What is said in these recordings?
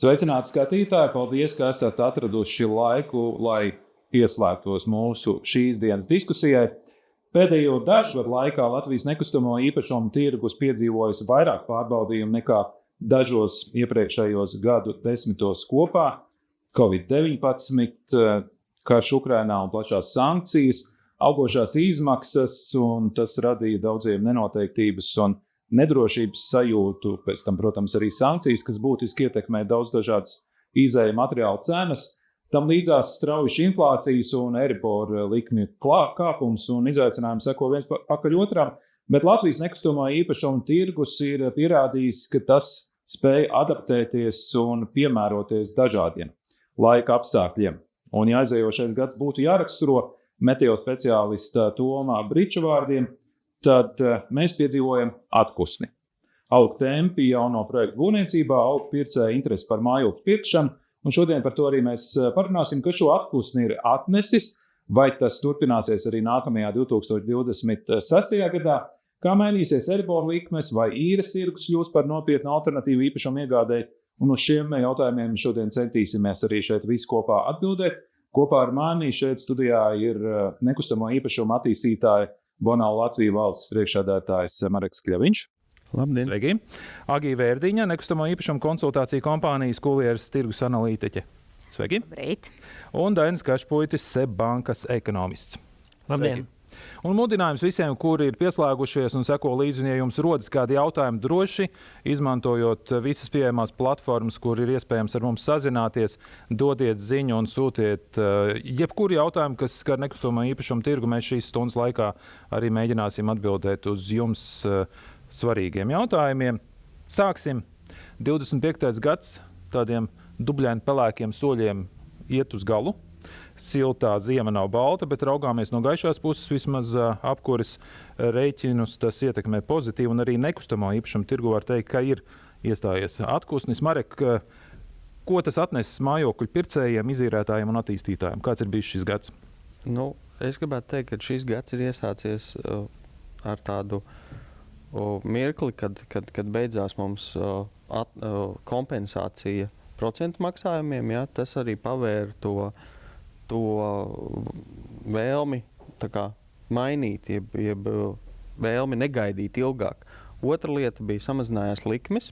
Sveicināti skatītāji, paldies, ka esat atraduši laiku, lai pieslēgtos mūsu šīs dienas diskusijai. Pēdējo dažu gadu laikā Latvijas nekustamo īpašumu tirgus piedzīvojis vairāk pārbaudījumu nekā dažos iepriekšējos gadu desmitos kopā. Covid-19, karš Ukrainā un plašās sankcijas, augošās izmaksas, un tas radīja daudziem nenoteiktības un nedrošības sajūtu. Pēc tam, protams, arī sankcijas, kas būtiski ietekmē daudz dažādas izēju materiālu cenas. Tam līdzās strauji inflācijas un Euribor likmju kāpums un izaicinājumi seko viens pakaļ otram, bet Latvijas nekustamo īpašumu tirgus ir pierādījis, ka tas spēj adaptēties un piemēroties dažādiem laika apstākļiem. Un, ja aizējošais gads būtu jāraksturo meteo speciālista Toma Briča vārdiem, tad mēs piedzīvojam atpūsni. Aug tempi jauno projektu būvniecībā, aug pircēju interesi par mājokļu pirkšanu, un šodien par to arī mēs parunāsim, ka šo atpūsni ir atnesis, vai tas turpināsies arī nākamajā 2026. gadā, kā mainīsies Euribor likmes, vai īres tirgus kļūs par nopietnu alternatīvu īpašumu iegādēji, un uz šiem jautājumiem šodien centīsimies arī šeit visi kopā atbildēt. Kopā ar mani šeit studijā ir nekustamo īpašumu attīstītāja Bonau Latvijas valsts priekšsēdētājs Mareks Kļaviņš. Labdien! Sveiki! Agija Vērdiņa, nekustamo īpašumu konsultāciju kompānijas Kulieras tirgus analītiķe. Sveiki! Labrīt! Un Dainis Kašpuitis, SEB bankas ekonomists. Labdien! Sveiki. Un mudinājums visiem, kuri ir pieslēgušies un seko līdzi, un ja jums rodas kādi jautājumi, droši izmantojot visas pieejamās platformas, kur ir iespējams ar mums sazināties, dodiet ziņu un sūtiet jebkuru jautājumu, kas skar nekustamo īpašumu tirgu. Mēs šīs stundas laikā arī mēģināsim atbildēt uz jums svarīgiem jautājumiem. Sāksim. 25. gads tādiem dubļaini pelēkiem soļiem iet uz galu. Siltā ziema nav balta, bet raugāmies no gaišās puses, vismaz apkures rēķinus tas ietekmē pozitīvi, un arī nekustamo īpašumu tirgu var teikt, ka ir iestājies atpūsnis. Marek, ko tas atnesis mājokļu pircējiem, izīrētājiem un attīstītājiem? Kāds ir bijis šis gads? Es gribētu teikt, ka šis gads ir iesācies ar tādu mirkli, kad beidzās mums kompensācija procentu maksājumiem. Ja? Tas arī pavēra to vēlmi mainīt, jeb vēlmi negaidīt ilgāk. Otra lieta bija samazinājās likmes,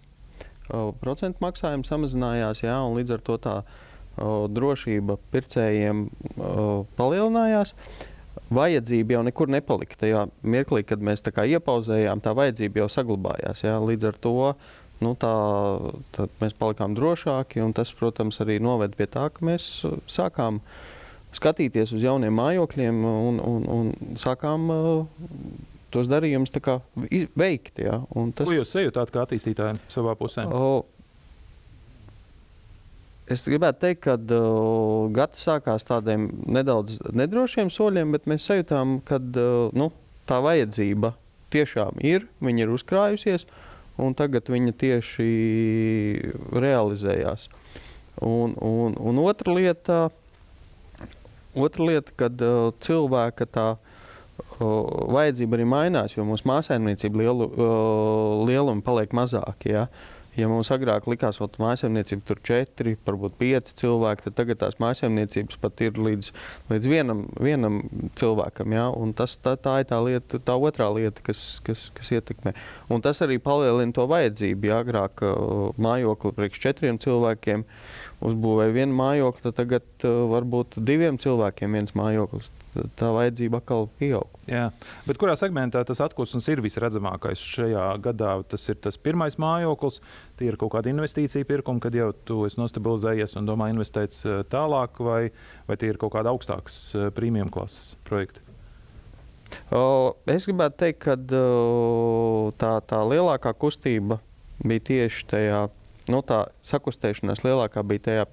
procentu maksājumi samazinājās, jā, un līdz ar to tā drošība pircējiem palielinājās. Vajadzība jau nekur nepalika. Tajā mirklī, kad mēs iepauzējām, tā vajadzība jau saglabājās. Jā. Līdz ar to mēs palikām drošāki, un tas, protams, arī noved pie tā, ka mēs sākām skatīties uz jauniem mājokļiem un sākām tos darījumus veikt. Ja? Ko jūs sajūtāt kā attīstītāji savā pusē? Es gribētu teikt, ka gads sākās tādiem nedaudz nedrošiem soļiem, bet mēs sajūtām, ka tā vajadzība tiešām ir, viņa ir uzkrājusies, un tagad viņa tieši realizējās. Un otra lieta, kad cilvēka tā vajadzība arī mainās, jo mūsu mājsaimniecība lielumi paliek mazāki. Ja? Ja mums agrāk likās, ka mājsaimniecība tur 4, varbūt 5 cilvēki, tad tagad tās mājsaimniecības pat ir līdz vienam cilvēkam. Ja? Un tā ir tā otrā lieta, kas ietekmē. Un tas arī palielina to vajadzību. Ja agrāk mājokli priekš 4 cilvēkiem uzbūvēja vienu mājokli, tad tagad varbūt 2 cilvēkiem viens mājoklis. Tā vajadzība atkal pieaug. Jā, bet kurā segmentā tas atpūsnis ir visredzamākais šajā gadā? Tas ir tas pirmais mājoklis, tie ir kaut kāda investīcija pirkuma, kad jau tu esi nostabilizējies un domā investēt tālāk, vai tie ir kaut kāda augstākas premium klases projekti? Es gribētu teikt, ka tā lielākā kustība bija tieši tajā, tā sakustēšanās lielākā bija tajā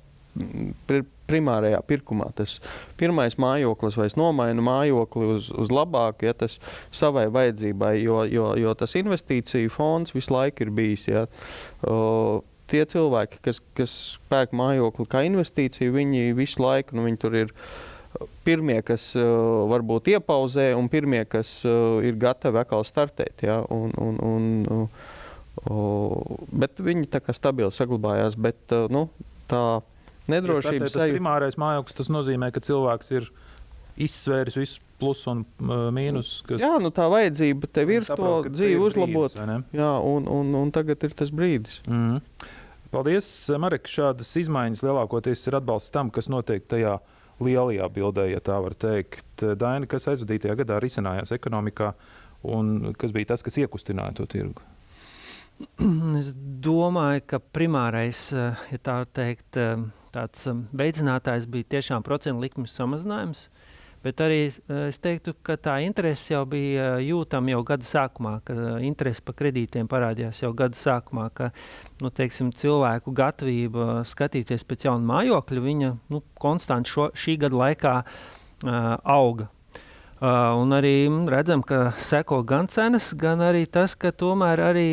primārajā pirkumā. Tas pirmais mājoklis vai es nomainu mājokli uz labāku, ja tas savai vajadzībai, jo tas investīciju fonds visu laiku ir bijis. Ja. Tie cilvēki, kas pērk mājokli kā investīciju, viņi visu laiku, viņi tur ir pirmie, kas varbūt iepauzē, un pirmie, kas ir gatavi atkal startēt. Ja. Bet viņi tā kā stabili saglabājās, bet tā nedrošības Tas primārais mājoklis, tas nozīmē, ka cilvēks ir izsvēris visus plus un mīnus. Jā, tā vajadzība tev ir to dzīvi uzlabot. Jā, un tagad ir tas brīdis. Paldies, Marek. Šādas izmaiņas lielākoties ir atbalsts tam, kas notiek tajā lielajā bildē, ja tā var teikt. Daina, kas aizvadītajā gadā risinājās ekonomikā un kas bija tas, kas iekustināja to tirgu? Es domāju, ka primārais, ja tā teikt, tāds veicinātājs bija tiešām procentu likmes samazinājums, bet arī es teiktu, ka tā interese jau bija jūtama jau gada sākumā, ka interese par kredītiem parādījās jau gada sākumā, ka teiksim, cilvēku gatavība skatīties pēc jaunu mājokļu, viņa konstanti šī gada laikā auga. Un arī redzam, ka seko gan cenas, gan arī tas, ka tomēr arī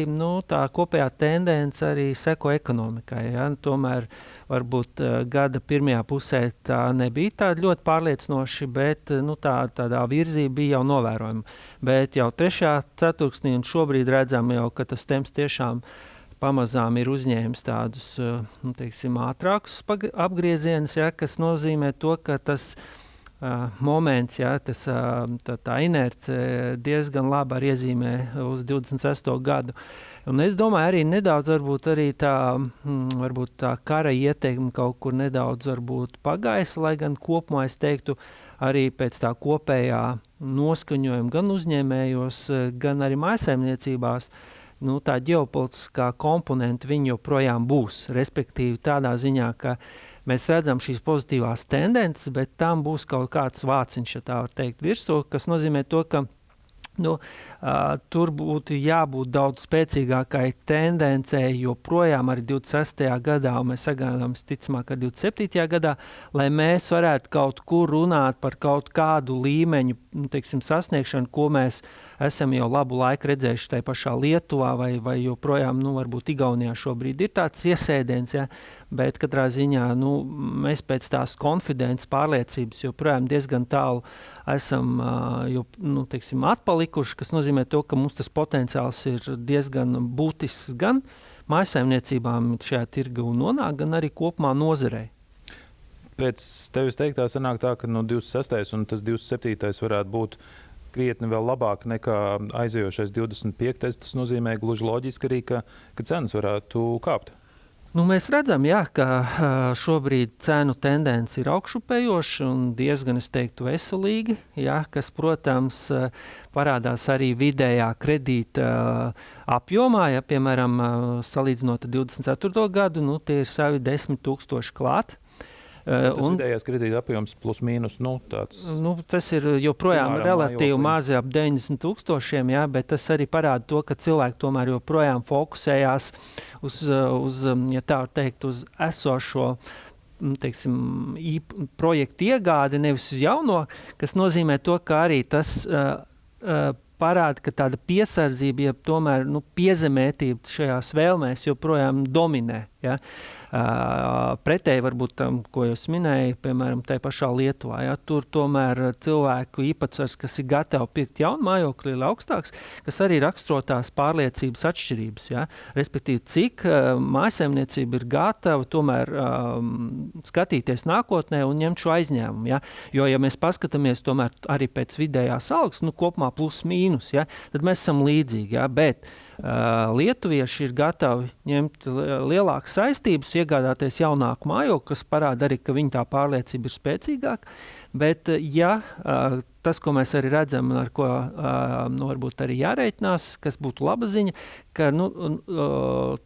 tā kopējā tendence arī seko ekonomikai. Ja? Tomēr varbūt gada pirmajā pusē tā nebija tāda ļoti pārliecinoši, bet tādā virzība bija jau novērojama. Bet jau 3. ceturksnī un šobrīd redzam jau, ka tas temps tiešām pamazām ir uzņēmis tādus, teiksim, ātrākus apgriezienus, ja? Kas nozīmē to, ka tas moments, ja, tā inerce diezgan labi arī iezīmē uz 26. gadu. Un es domāju, arī nedaudz varbūt tā kara ieteikumi kaut kur nedaudz varbūt pagaisa, lai gan kopumā es teiktu arī pēc tā kopējā noskaņojuma gan uzņēmējos, gan arī mājsaimniecībās, tā ģeopolitiskā komponenta viņa joprojām būs, respektīvi tādā ziņā, ka mēs redzam šīs pozitīvās tendences, bet tam būs kaut kāds vāciņš, ja tā var teikt, virsū, kas nozīmē to, ka tur būtu jābūt daudz spēcīgākai tendencei, joprojām arī 26. gadā, un mēs sagaidām ticamāk ar 27. gadā, lai mēs varētu kaut kur runāt par kaut kādu līmeņu, teiksim, sasniegšanu, ko mēs esam jau labu laiku redzējuši tai pašā Lietuvā vai joprojām, varbūt Igaunijā šobrīd ir tāds iesēdiens, ja, bet katrā ziņā, mēs pēc tās konfidences pārliecības joprojām diezgan tālu esam, teiksim, atpalikuši, kas nozīmē to, ka mums tas potenciāls ir diezgan būtisks gan mājsaimniecībām šajā tirgu nonāk, gan arī kopumā nozarei. Pēc tevis teiktā sanāk tā, ka 26. un tas 27. varētu būt krietni vēl labāk nekā aizejošais 25. Tas nozīmē gluži loģiski arī, ka cenas varētu kāpt. Mēs redzam, jā, ka šobrīd cenu tendence ir augšupējoša un diezgan, es teiktu, veselīgi, jā, kas, protams, parādās arī vidējā kredīta apjomā, ja, piemēram, salīdzinot ar 24. gadu, tie ir savi 10 000 klāt. Tas vidējais kredīta apjoms plus mīnus, tāds... tas ir joprojām relatīvi mazi ap 90 000, jā, bet tas arī parāda to, ka cilvēki tomēr joprojām fokusējās uz ja tā var teikt, uz esošo, teiksim, projektu iegādi, nevis uz jauno, kas nozīmē to, ka arī tas parāda, ka tāda piesardzība, ja tomēr piezemētība šajās vēlmēs joprojām dominē. Ja? Pretēji varbūt tam, ko jūs minēju, piemēram, tai pašā Lietuvā. Ja? Tur tomēr cilvēku īpatsvars, kas ir gatavi pirkt jaunu mājokli, ir augstāks, kas arī raksturo tās pārliecības atšķirības. Ja? Respektīvi, cik mājsaimniecība ir gatava tomēr skatīties nākotnē un ņemt šo aizņēmumu. Ja? Jo, ja mēs paskatāmies tomēr arī pēc vidējās algas, kopumā plus mīnus, ja? Tad mēs esam līdzīgi, ja? Bet lietuvieši ir gatavi ņemt lielākas saistības, iegādāties jaunāku mājokli, kas parāda arī, ka viņa tā pārliecība ir spēcīgāka. Bet, ja tas, ko mēs arī redzam, ar ko varbūt arī jārēķinās, kas būtu laba ziņa, ka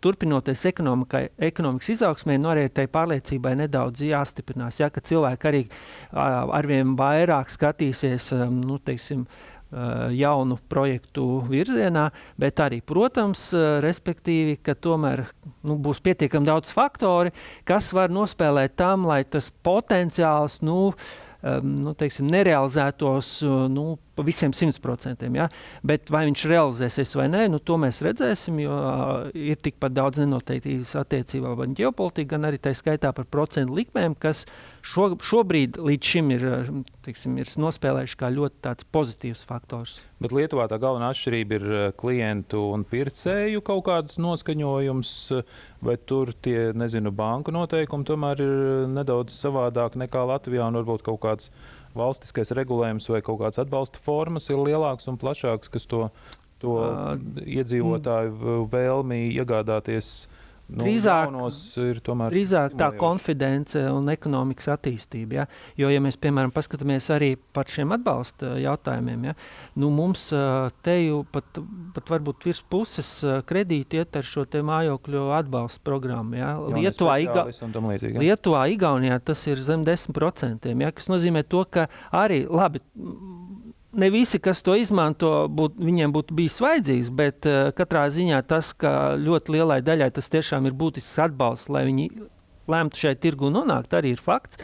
turpinoties ekonomikas izaugsmē, arī tai pārliecībai nedaudz jāstiprinās, ja, ka cilvēki arī arvien vairāk skatīsies, teiksim, jaunu projektu virzienā, bet arī, protams, respektīvi, ka tomēr būs pietiekami daudz faktori, kas var nospēlēt tam, lai tas potenciāls, teiksim, nerealizētos pa visiem 100%. Ja? Bet vai viņš realizēsies vai nē, nu, to mēs redzēsim, jo ir tikpat daudz nenoteiktības attiecībā gan ģeopolitika, gan arī tā skaitā par procentu likmēm, kas šobrīd līdz šim ir nospēlējuši kā ļoti tāds pozitīvs faktors. Bet Lietuvā tā galvenā atšķirība ir klientu un pircēju kaut kāds noskaņojums, vai tur tie, banku noteikumi tomēr ir nedaudz savādāk nekā Latvijā, un varbūt kaut kāds valstiskais regulējums vai kaut kāds atbalsta formas ir lielāks un plašāks, kas to iedzīvotāju vēlmi iegādāties. Drīzāk tā konfidence un ekonomikas attīstība. Ja? Jo, ja mēs, piemēram, paskatāmies arī par šiem atbalsta jautājumiem, ja? Nu, mums te jau pat varbūt virs puses kredīti iet ar šo te mājokļu atbalsta programmu. Ja? Lietuvā, Igaunijā tas ir zem 10%, ja? Kas nozīmē to, ka arī labi. Ne visi, kas to izmanto, viņiem būtu bijis vajadzīgs, bet katrā ziņā tas, ka ļoti lielai daļai tas tiešām ir būtisks atbalsts, lai viņi lemtu šai tirgu nonākt, arī ir fakts.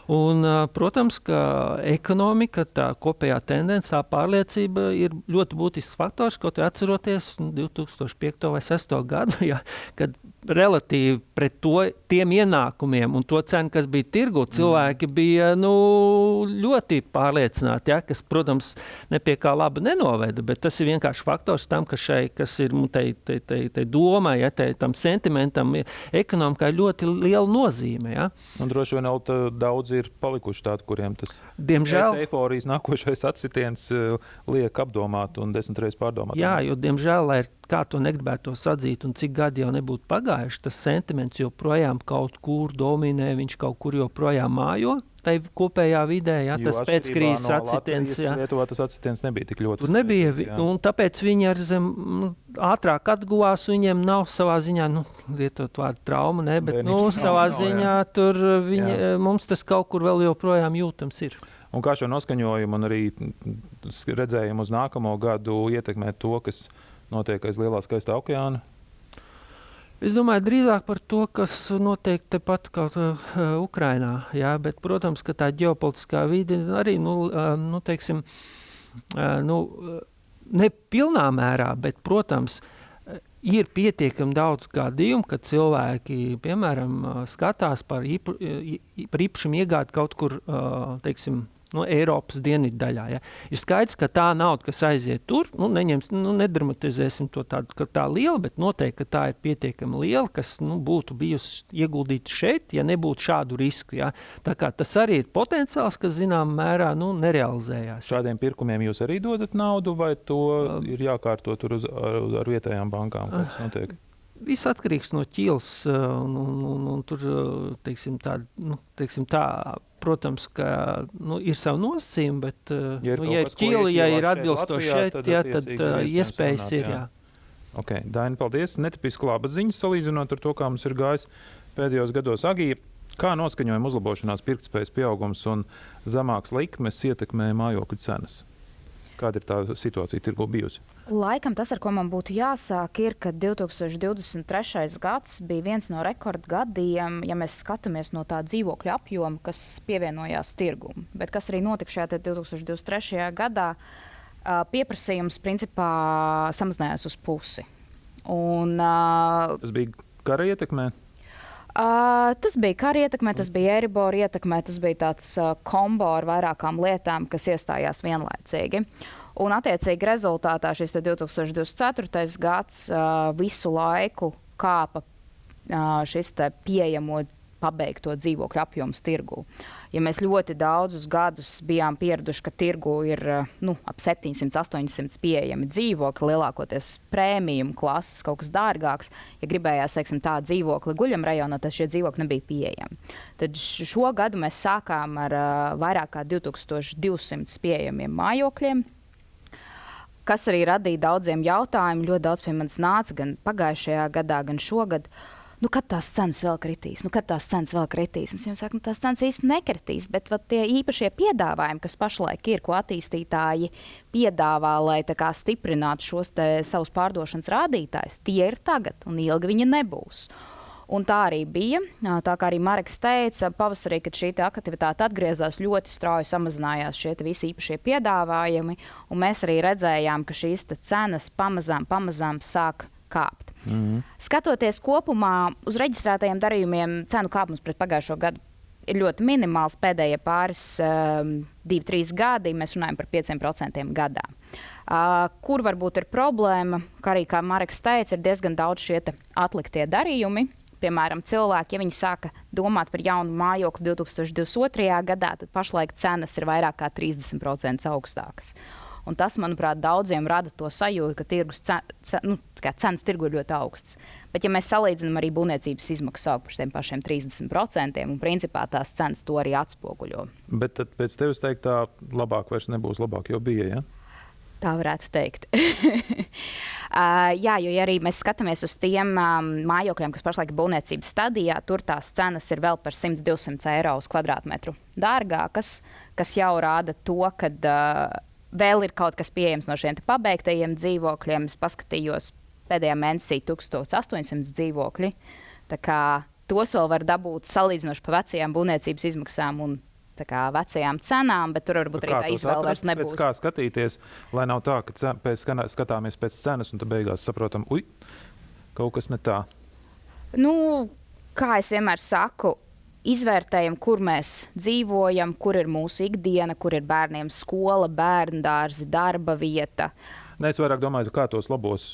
Un, protams, ka ekonomika, tā kopējā tendence, tā pārliecība ir ļoti būtisks faktors, kaut atceroties 2005. vai 2006. gadu, ja, kad relatīvi pret tiem ienākumiem un to cenu, kas bija tirgu, cilvēki bija ļoti pārliecināti, ja, kas, protams, ne pie kā laba nenoveda, bet tas ir vienkārši faktors tam, ka kas ir tai domai, ja, tam sentimentam, ekonomikā ir ļoti liela nozīme. Ja. Un droši vien vēl daudz ir palikuši tādi, kuriem tas diemžēl eiforijas nākošais atsitiens liek apdomāt un 10 reizes pārdomāt. Jā, jo diemžēl, lai kā to negribētu atzīt un cik gadi jau nebūtu pagājuši, tas sentiments joprojām kaut kur dominē, viņš kaut kur joprojām mājo tai kopējā vidē, ja, tas pēckrīzes atsitiens. Lietuvā tas atsitiens nebija tik ļoti. Tur nebija, un tāpēc viņi ar ātrāk atguvās, viņiem nav savā ziņā, lietot vārdu trauma, ne, bet savā ziņā tur mums tas kaut kur vēl joprojām jūtams ir. Un kā šo noskaņojumu un arī redzējumu uz nākamo gadu ietekmē to, kas notiek aiz lielā skaistā okeāna? Es domāju, drīzāk par to, kas notiek tepat kaut Ukrainā. Jā, bet, protams, ka tā ģeopolitiskā vide arī, ne pilnā mērā, bet, protams, ir pietiekami daudz gadījumu, kad cilvēki, piemēram, skatās par īpašumu iegādi kaut kur, Eiropas dienvidu daļā. Ja. Ir skaidrs, ka tā nauda, kas aiziet tur, nedramatizēsim to tādu, ka tā liela, bet noteikti, ka tā ir pietiekami liela, kas būtu bijusi ieguldīta šeit, ja nebūtu šādu risku. Ja. Tā kā tas arī ir potenciāls, kas zināmā mērā nerealizējās. Šādiem pirkumiem jūs arī dodat naudu, vai to ir jākārto tur ar vietējām bankām? Kas notiek? Viss atkarīgs no ķīles, un tur, teiksim tā, protams, ka ir savu nosacījumu, bet, ja ir ķīle, ja ir atbilstoši šeit, tad iespējas ir, jā. Ok, Daini, paldies. Netipiski labas ziņas salīdzinot ar to, kā mums ir gājis pēdējos gados. Agija, kā noskaņojuma uzlabošanās, pirktspējas pieaugums un zemāks likmes ietekmē mājokļu cenas? Kāda ir tā situācija tirgu bijusi? Laikam tas, ar ko man būtu jāsāk, ir, ka 2023. gads bija viens no rekordgadiem, ja mēs skatāmies no tā dzīvokļu apjoma, kas pievienojās tirgumu. Bet kas arī notika šajā 2023. gadā, pieprasījums principā samazinājās uz pusi. Un, tas bija kara ietekmē? Tas bija kara ietekmē, tas bija Eiribor ietekmē, tas bija tāds kombo ar vairākām lietām, kas iestājās vienlaicīgi. Un attiecīgi rezultātā šis 2024. gads visu laiku kāpa šis pieejamo pabeigto dzīvokļu apjoms tirgū. Ja mēs ļoti daudzus gadus bijām pieraduši, ka tirgū ir ap 700-800 pieejami dzīvokļi, lielākoties prēmijuma klases, kaut kas dārgāks, ja gribējās, tā dzīvokli guļamrajonā, tad šie dzīvokļi nebija pieejami. Tad šo gadu mēs sākām ar vairāk kā 2200 pieejamiem mājokļiem, kas arī radīja daudziem jautājumiem. Ļoti daudz pie manis nāca gan pagājušajā gadā, gan šogad. Kad tās cenas vēl kritīs? Es jums saku, tās cenas īsti nekritīs, bet tie īpašie piedāvājumi, kas pašlaik ir, ko attīstītāji piedāvā, lai stiprinātu šos savus pārdošanas rādītājus, tie ir tagad un ilgi viņi nebūs. Un tā arī bija. Tā kā arī Mareks teica, pavasarī, kad šī aktivitāte atgriezās, ļoti strauji samazinājās šie visi īpašie piedāvājumi. Un mēs arī redzējām, ka šīs cenas pamazām sāk kāpt. Skatoties kopumā uz reģistrētajiem darījumiem, cenu kāpums pret pagājušo gadu ir ļoti minimāls. Pēdējie pāris 2-3 gadi mēs runājam par 5% gadā. Kur varbūt ir problēma, kā Mareks teica, ir diezgan daudz šie atliktie darījumi. Piemēram, cilvēki, ja viņi sāka domāt par jaunu mājokli 2022. gadā, tad pašlaik cenas ir vairāk kā 30% augstākas. Un tas, manuprāt, daudziem rada to sajūtu, ka tirgus cenas tirgu ir ļoti augsts. Bet, ja mēs salīdzinām arī būvniecības izmaksas aug par tiem pašiem 30%, un principā tās cenas to arī atspoguļo. Bet tad pēc tevis teikt, tā labāk vairs nebūs labāk, jo bija, ja? Tā varētu teikt. Jā, jo ja arī mēs skatāmies uz tiem mājokļiem, kas pašlaik ir būvniecības stadijā, tur tās cenas ir vēl par 100-200 eiro uz kvadrātmetru dārgākas, kas jau rāda to, ka vēl ir kaut kas pieejams no šiem pabeigtajiem dzīvokļiem. Es paskatījos pēdējā mēnesī 1800 dzīvokļi. Tā kā tos vēl var dabūt salīdzinoši pa vecajām būvniecības izmaksām un vecajām cenām, bet tur varbūt arī tā izvēle vairs nebūs. Kā skatīties, lai nav tā, ka skatāmies pēc cenas un tad beigās saprotam, kaut kas ne tā? Kā es vienmēr saku, izvērtējam, kur mēs dzīvojam, kur ir mūsu ikdiena, kur ir bērniem skola, bērndārzi, darba vieta. Es vairāk domāju, kā tos labos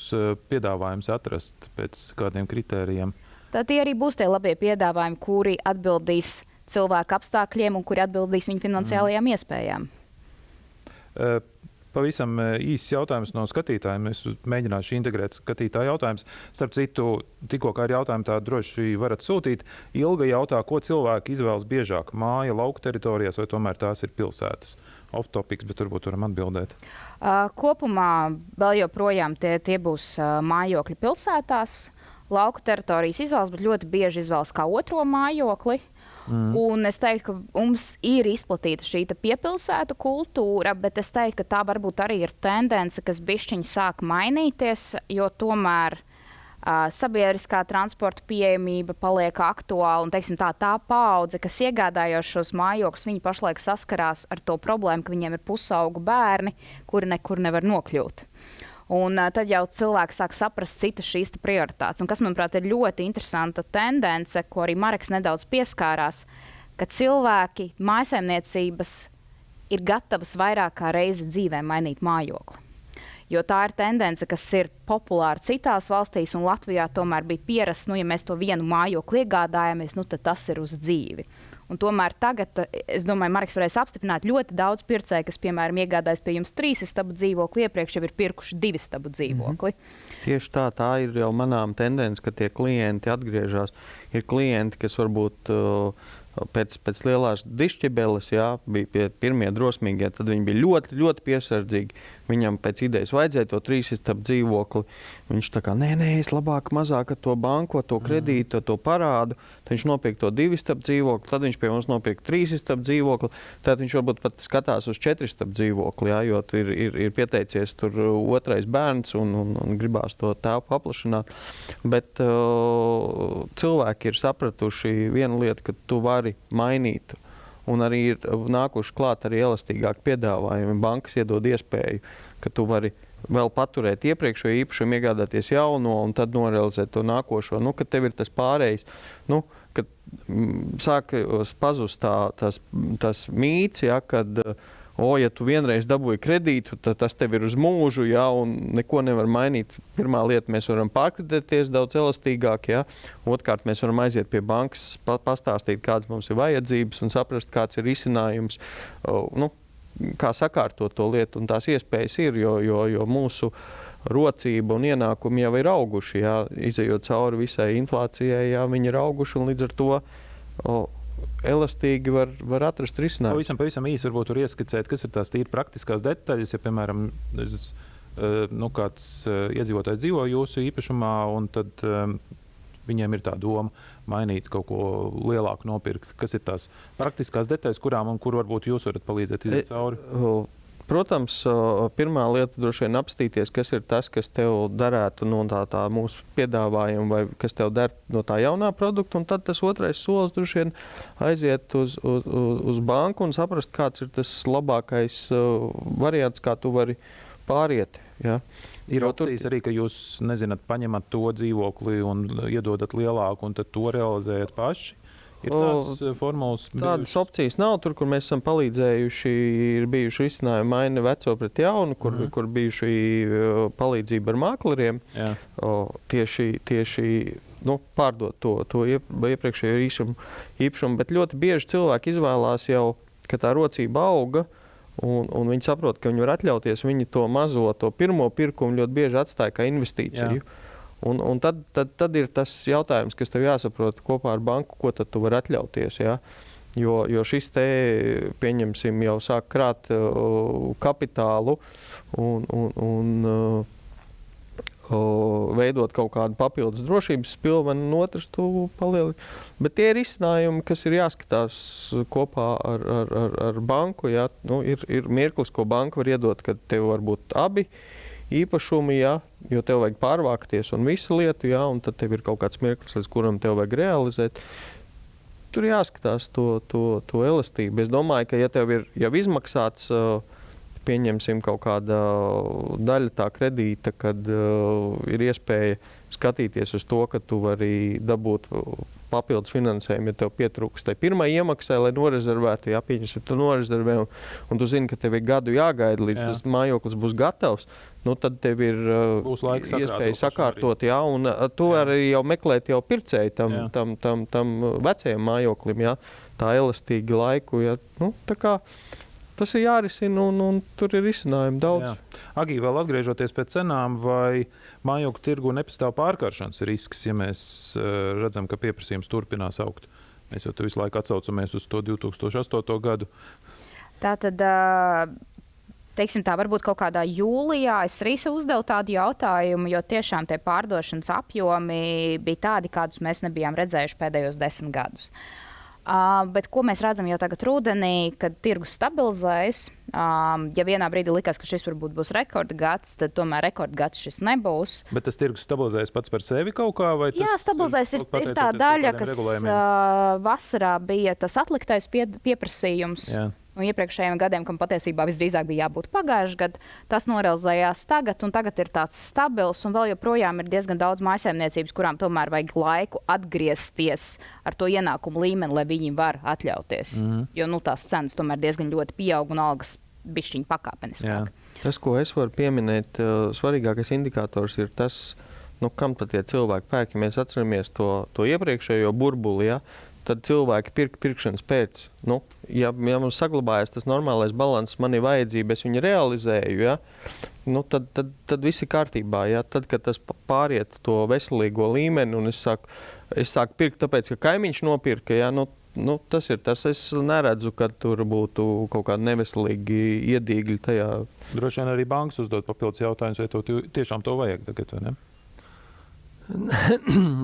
piedāvājumus atrast pēc kādiem kritērijiem. Tad tie arī būs tie labie piedāvājumi, kuri atbildīs cilvēku apstākļiem un kuri atbildīs viņu finansiālajām iespējām. Pavisam īsts jautājums no skatītājiem. Es mēģināšu integrēt skatītāju jautājumus. Starp citu, tikko kā ir jautājumi, tā droši varat sūtīt. Ilga jautā, ko cilvēki izvēlas biežāk? Māja, lauku teritorijās vai tomēr tās ir pilsētas? Off-topics, bet varbūt varam atbildēt. Kopumā vēl joprojām tie būs mājokļi pilsētās. Lauku teritorijas izvēlas, bet ļoti bieži izvēlas kā otro mājokli. Un es teiktu, ka mums ir izplatīta šī piepilsētu kultūra, bet es teiktu, ka tā varbūt arī ir tendence, kas bišķiņi sāk mainīties, jo tomēr sabiedriskā transporta pieejamība paliek aktuāla. Un, teiksim, tā paudze, kas iegādājās šos mājokļus, viņi pašlaik saskarās ar to problēmu, ka viņiem ir pusaugu bērni, kuri nekur nevar nokļūt. Un tad jau cilvēki sāk saprast citas šīs prioritātes. Un kas, manuprāt, ir ļoti interesanta tendence, ko arī Mareks nedaudz pieskārās, ka cilvēki, mājsaimniecības ir gatavas vairāk kā reizi dzīvē mainīt mājokli. Jo tā ir tendence, kas ir populāra citās valstīs, un Latvijā tomēr bija pierasts, ja mēs to vienu mājokli iegādājamies, tad tas ir uz dzīvi. Un tomēr tagad, es domāju, Mareks varēs apstiprināt ļoti daudz pircēju, kas, piemēram, iegādājas pie jums 3 istabu dzīvokli, iepriekš jau ir pirkuši 2 istabu dzīvokli. Tieši tā ir jau manām tendence, ka tie klienti atgriežas. Ir klienti, kas varbūt pēc lielās dišķibeles, bija pirmie drosmīgie, tad viņi bija ļoti, ļoti piesardzīgi. Viņam pēc idejas vajadzēja to 3 istabu dzīvokli. Viņš tā kā, nē, es labāk mazāk to banko, to kredītu, to parādu. Tad viņš nopirka to 2 istabu dzīvokli, tad viņš pie mums nopirka 3 istabu dzīvokli. Tad viņš varbūt pat skatās uz 4 istabu dzīvokli, jo ir pieteicies tur otrais bērns un gribās to tēvu paplašināt. Bet cilvēki ir sapratuši vienu lietu, ka tu vari mainīt. Un arī ir nākuši klāt arī elastīgāk piedāvājumi. Bankas iedod iespēju, ka tu vari vēl paturēt iepriekšējo īpašumu, iegādāties jauno un tad norealizēt to nākošo. Kad tev ir tas pārējais, kad sāk pazust tas mīts, kad ja tu vienreiz dabūji kredītu, tad tas tev ir uz mūžu, un neko nevar mainīt. Pirmā lieta, mēs varam pārkreditēties daudz elastīgāk, Otrkārt, mēs varam aiziet pie bankas, pastāstīt, kādas mums ir vajadzības un saprast, kāds ir risinājums, kā sakārtot to lietu, un tās iespējas ir, jo mūsu rocība un ienākumi jau ir auguši, izejot cauri visai inflācijai, viņi ir auguši, un līdz ar to elastīgi var atrast risinājumu. Pavisam īsi varbūt tur ieskicēt, kas ir tās tīri praktiskās detaļas, ja, piemēram, kāds iedzīvotājs dzīvo jūsu īpašumā, un tad viņiem ir tā doma mainīt kaut ko lielāku nopirkt. Kas ir tās praktiskās detaļas, kurām un kur varbūt jūs varat palīdzēt iziet cauri? Protams, pirmā lieta droši vien apstīties, kas ir tas, kas tev darētu no tā mūsu piedāvājuma vai kas tev der no tā jaunā produkta, un tad tas otrais solis droši vien aiziet uz banku un saprast, kāds ir tas labākais variants, kā tu vari pāriet. Ja? Ir opcijas arī, ka jūs, nezināt, paņemat to dzīvokli un iedodat lielāku, un tad to realizējat paši? Ir tādas formulas? Tādas opcijas nav. Tur, kur mēs esam palīdzējuši, ir bijuši risinājumi maina veco pret jaunu, kur bijuši palīdzība ar mākleriem. Tieši pārdot to iepriekšējo īpašumu. Bet ļoti bieži cilvēki izvēlās jau, ka tā rocība auga, un viņi saprot, ka viņi var atļauties. Viņi to mazo, to pirmo pirkumu ļoti bieži atstāja kā investīciju. Jā. Un tad ir tas jautājums, kas tev jāsaprot kopā ar banku, ko tad tu vari atļauties. Ja? Jo šis te, pieņemsim, jau sāk krāt kapitālu un veidot kaut kādu papildus drošības pilvenu, un otrs tu palieli. Bet tie ir izcinājumi, kas ir jāskatās kopā ar banku. Ja? Ir mirklis, ko banka var iedot, kad tev var būt abi īpašumi, ja, jo tev vajag pārvākties un visu lietu, ja, un tad tev ir kaut kāds mirklis, līdz kuram tev vajag realizēt. Tur jāskatās to elastību. Es domāju, ka ja tev ir jau izmaksāts, pieņemsim kaut kāda daļa tā kredīta, kad ir iespēja skatīties uz to, ka tu vari dabūt papildus finansējumu, ja tev pietrūks tai pirmai iemaksai, lai norezervētu, ja pieņemsim, tu norezervē, un tu zini, ka tev ir gadu jāgaida, līdz tas mājoklis būs gatavs, tad tev ir iespēja sakārtot, ja, un tu vari jau meklēt jau pircēju tam vecajam mājoklim, ja, tā elastīgi laiku, ja, tā kā tas ir jārisina, un tur ir risinājumi daudz. Jā. Agī, vēl atgriežoties pēc cenām, vai mājokļu tirgu nepastāv pārkaršanas risks, ja mēs redzam, ka pieprasījums turpinās augt? Mēs jau visu laiku atsaucamies uz to 2008. gadu. Tātad, teiksim tā, varbūt kaut kādā jūlijā es arī uzdevu tādu jautājumu, jo tiešām tie pārdošanas apjomi bija tādi, kādus mēs nebijām redzējuši pēdējos 10 gadus. Bet ko mēs redzam jau tagad rudenī, kad tirgus stabilizējas, ja vienā brīdī likās, ka šis varbūt būs rekordgads, tad tomēr rekordgads šis nebūs. Bet tas tirgus stabilizējas pats par sevi kaut kā? Vai tas, jā, stabilizējas ir tā daļa, kas vasarā bija tas atliktais pieprasījums. Jā. No iepriekšējiem gadiem, kam patiesībā visdrīzāk bija jābūt pagājušajā gadā, tas norealizējās tagad, un tagad ir tāds stabils, un vēl joprojām ir diezgan daudz mājsaimniecības, kurām tomēr vajag laiku atgriezties ar to ienākumu līmeni, lai viņi var atļauties. Jo tās cenas tomēr diezgan ļoti pieaug un algas bišķiņ pakāpeniskāk. Tas, ko es varu pieminēt, svarīgākais indikators ir tas, kam tad tie cilvēki pērk. Ja mēs atceramies to iepriekšējo burbuli, ja, tad cilvēki pirkšanas pēc. Ja mums saglabājas tas normālais balanss, man ir vajadzība, es viņu realizēju, ja, tad viss ir kārtībā. Ja. Tad, kad tas pāriet to veselīgo līmeni un es sāku pirkt, tāpēc, ka kaimiņš nopirka, ja, tas ir tas. Es neredzu, ka tur būtu kaut kādi neveselīgi iedīgļi tajā. Droši vien arī bankas uzdod papildus jautājumus, vai to tiešām to vajag tagad, vai ne?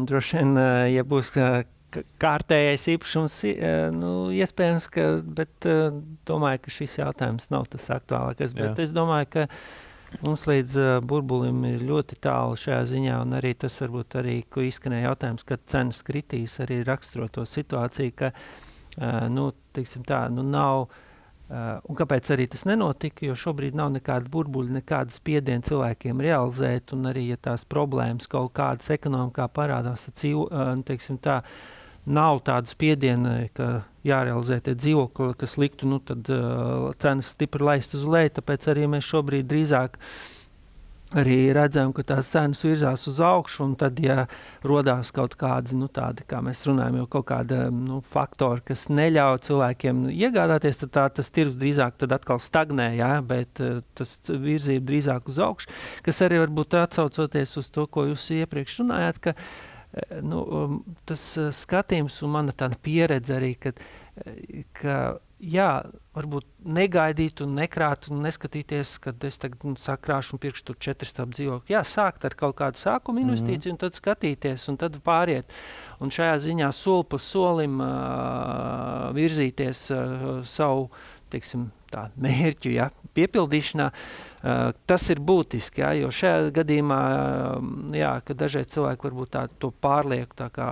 Droši vien, ja būs kārtējais īpašums, iespējams, bet domāju, ka šis jautājums nav tas aktuālākais. Bet es domāju, ka mums līdz burbulim ir ļoti tālu šajā ziņā, un arī tas varbūt arī, ko izskanēja jautājums, kad cenas kritīs, arī raksturo to situāciju, ka, teiksim tā, nav. Un kāpēc arī tas nenotika? Jo šobrīd nav nekāda burbuļa, nekāda spiediena cilvēkiem realizēt, un arī, ja tās problēmas kaut kādas ekonomikā parādās, teiksim tā, nav tāda spiediena, ka jārealizē tie dzīvokļi, kas liktu, tad cenas stipri laist uz leju, tāpēc arī mēs šobrīd drīzāk arī redzam, ka tās cenas virzās uz augšu, un tad, ja rodās kaut kādi, tādi, kā mēs runājam, jau kaut kāda faktori, kas neļauj cilvēkiem iegādāties, tad tas tirgus drīzāk tad atkal stagnē, ja? Bet tas virzība drīzāk uz augšu, kas arī varbūt atsaucoties uz to, ko jūs iepriekš runājāt, ka tas skatījums un mana tāda pieredze arī, ka jā, varbūt negaidīt un nekrāt un neskatīties, kad es tagad sakrāšu un pirkšu tur 4 stāvu dzīvokļu. Jā, sākt ar kaut kādu sākumu investīciju un tad skatīties un tad pāriet. Un šajā ziņā soli pa solim virzīties savu, teiksim, mērķu piepildīšanā. Tas ir būtiski, jo šajā gadījumā, kad dažreiz cilvēki varbūt to pārlieku tā kā,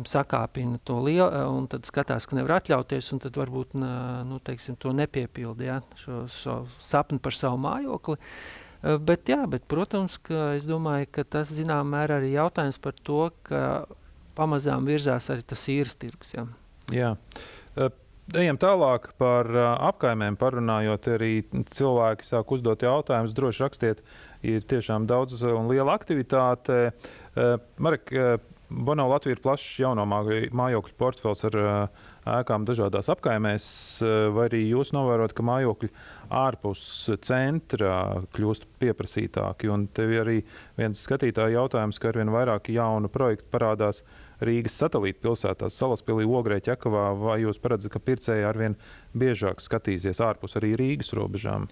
sakāpina to lielu, un tad skatās, ka nevar atļauties, un tad varbūt, to nepiepildi, šo sapni par savu mājokli. Bet, protams, ka es domāju, ka tas, zinām, mērā arī jautājums par to, ka pamazām virzās arī tas īres tirgus. Jā. Ejam tālāk par apkaimēm parunājot, arī cilvēki sāk uzdot jautājumus, droši rakstiet, ir tiešām daudz un liela aktivitāte. Marek, Bonau Latvija ir plašs jauno mājokļu portfels ar ēkām dažādās apkaimēs, vai arī jūs novērot, ka mājokļi ārpus centra kļūst pieprasītāki, un tev arī viens skatītāja jautājums, ka arvien vairāk jaunu projektu parādās Rīgas satelīta pilsētās, Salaspilī, Ogrē, Ķekavā, vai jūs paredzat, ka pircēji arvien biežāk skatīsies ārpus arī Rīgas robežām,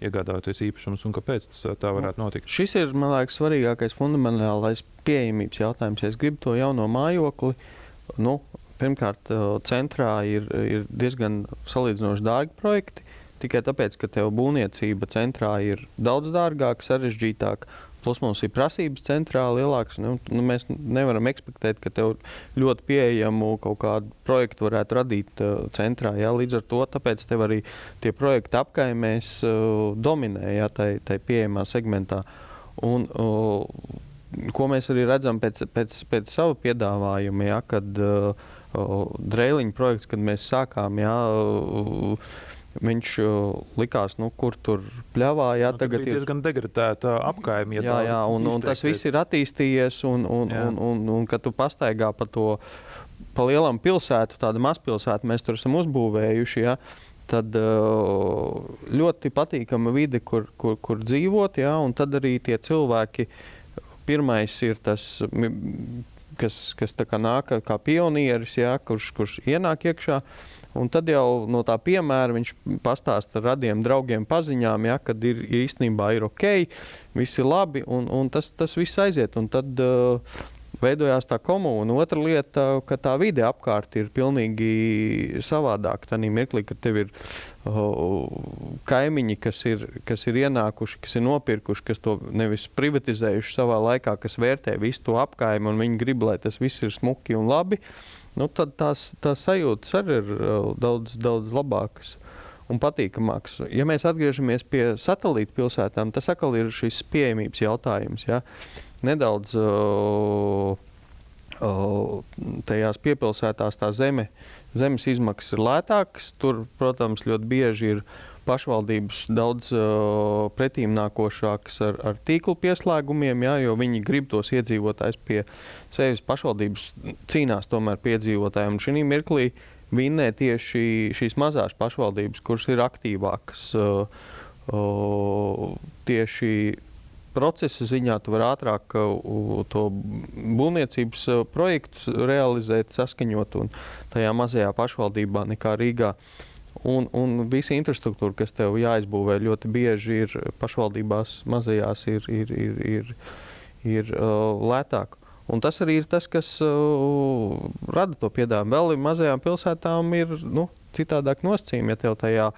iegādājoties īpašumus, un kāpēc tas tā varētu notikt? Šis ir, man liekas, svarīgākais fundamentālais pieejamības jautājums. Ja es gribu to jauno mājokli, pirmkārt, centrā ir diezgan salīdzinoši dārgi projekti, tikai tāpēc, ka tev būvniecība centrā ir daudz dārgāka, sarežģītāka, plus mums ir prasības centrā lielākas. Mēs nevaram ekspektēt, ka tev ļoti pieejamu kaut kādu projektu varētu radīt centrā. Līdz ar to, tāpēc tev arī tie projekti apkaimēs dominē tai pieejamā segmentā. Un, ko mēs arī redzam pēc sava piedāvājuma, kad Dreiliņa projekts, kad mēs sākām, viņš likās, kur tur pļavā. Tagad ir diezgan degradēta apkaime. Un tas viss ir attīstījies, un kad tu pastaigā pa lielam pilsētu, tādu mazpilsētu mēs tur esam uzbūvējuši, tad ļoti patīkama vide, kur dzīvot, un tad arī tie cilvēki, pirmais ir tas, kas tā kā nāk kā pionieris, kurš ienāk iekšā. Un tad jau no tā piemēra viņš pastāsta radiem draugiem paziņām, kad īstenībā ir ok, viss ir labi, un tas viss aiziet. Un tad veidojās tā komūna. Otra lieta, ka tā vide apkārt ir pilnīgi savādāka. Tanī mirklī, kad tev ir kaimiņi, kas ir ienākuši, kas ir nopirkuši, kas to nevis privatizējuši savā laikā, kas vērtē visu to apkaimi, un viņi grib, lai tas viss ir smuki un labi. Tad tās sajūtas arī ir daudz labākas un patīkamākas. Ja mēs atgriežamies pie satelīta pilsētām, tas atkal ir šis pieejamības jautājums. Nedaudz tajās piepilsētās tā zemes izmaksas ir lētākas. Tur, protams, ļoti bieži ir pašvaldības daudz pretīm nākošākas ar tīklu pieslēgumiem, jo viņi grib tos iedzīvotājus pie sevis. Pašvaldības cīnās tomēr pie iedzīvotājiem. Un šī mirklī vinnē tieši šīs mazās pašvaldības, kuras ir aktīvākas tieši procesa ziņā. Tu vari ātrāk to būvniecības projektus realizēt, saskaņot un tajā mazajā pašvaldībā nekā Rīgā. Un visa infrastruktūra, kas tev jāizbūvē, ļoti bieži ir pašvaldībās mazajās ir lētāk. Un tas arī ir tas, kas rada to piedāvājumu. Vēl mazajām pilsētām ir citādāk nosacījumi, ja tev tajā,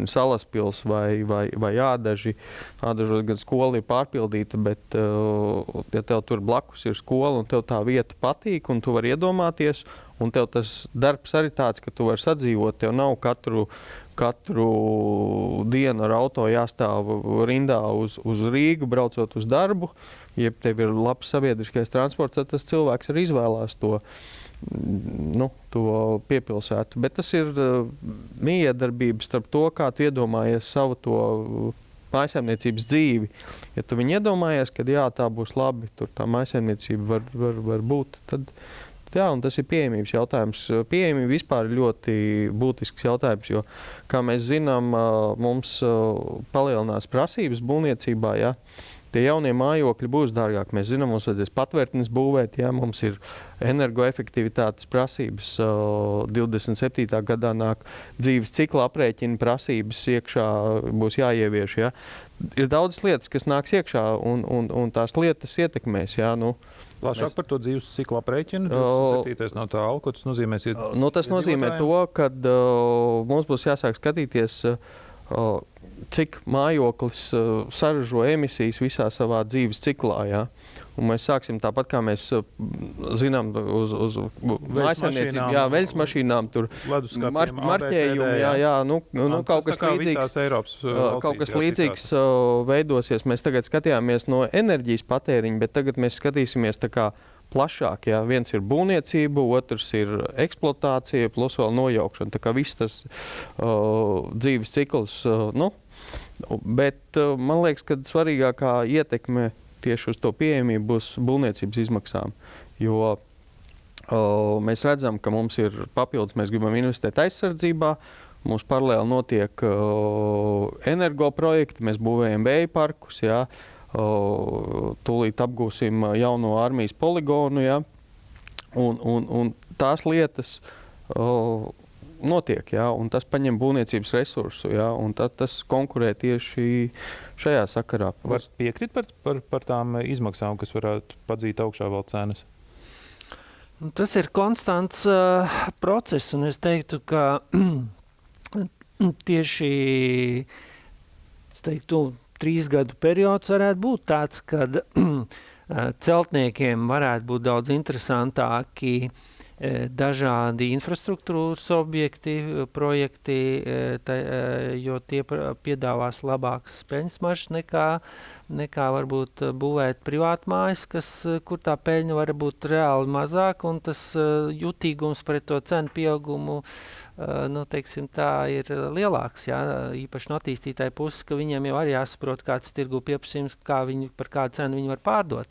Salaspils vai Ādažos gan skola ir pārpildīta, bet ja tev tur blakus ir skola un tev tā vieta patīk un tu vari iedomāties, un tev tas darbs arī tāds, ka tu vari sadzīvot, tev nav katru dienu ar auto jāstāv rindā uz Rīgu, braucot uz darbu, ja tev ir labs sabiedriskais transports, tad tas cilvēks arī izvēlās to piepilsētu. Bet tas ir miedarbība starp to, kā tu iedomājies savu to mājsaimniecības dzīvi. Ja tu viņu iedomājies, ka tā būs labi, tur tā mājsaimniecība var būt, tad un tas ir pieejamības jautājums. Pieejamība vispār ir ļoti būtisks jautājums, jo, kā mēs zinām, mums palielinās prasības būvniecībā, Tie jaunie mājokļi būs dārgāki. Mēs zinām, mums vajadzēs patvērtnes būvēt, mums ir energoefektivitātes prasības. 27. gadā nāk dzīves cikla aprēķina prasības iekšā, būs jāievieš. Ir daudz lietas, kas nāks iekšā, un tās lietas ietekmēs. Plašāk par to dzīves ciklu aprēķinu. 27. no tā alko, tas nozīmē, tas nozīmē to, ka mums būs jāsāk skatīties, cik mājoklis saražo emisijas visā savā dzīves ciklā. Ja? Un mēs sāksim tāpat, kā mēs zinām, uz mājsaimniecību, veļas mašīnām, tur marķējumi, kaut kas līdzīgs veidosies. Mēs tagad skatījāmies no enerģijas patēriņa, bet tagad mēs skatīsimies tā kā plašāk. Ja? Viens ir būvniecība, otrs ir eksploatācija, plus vēl nojaukšana. Tā kā viss tas dzīves cikls, bet man liekas, ka svarīgākā ietekme tieši uz to pieejamību būs būvniecības izmaksām. Jo mēs redzam, ka mums ir papildus, mēs gribam investēt aizsardzībā, mums paralēli notiek energoprojekti, mēs būvējam vēja parkus, ja? Tūlīt apgūsim jauno armijas poligonu, ja? un tās lietas notiek, ja? Un tas paņem būvniecības resursu, ja? Un tas konkurē tieši šajā sakarā. Var piekrist par tām izmaksām, kas varētu padzīt augšā vēl cenas? Tas ir konstants process, un es teiktu, ka tieši 3 gadu periods varētu būt tāds, kad celtniekiem varētu būt daudz interesantāki dažādi infrastruktūras objekti, projekti, jo tie piedāvās labākas peļņas maržas nekā varbūt būvēt privātmājas, kur tā peļņa var būt reāli mazāk, un tas jutīgums pret to cenu pieaugumu tā ir lielāks, jā, īpaši no attīstītāja puses, ka viņiem jau arī jāsaprot, kāds tirgu pieprasījums, par kādu cenu viņi var pārdot.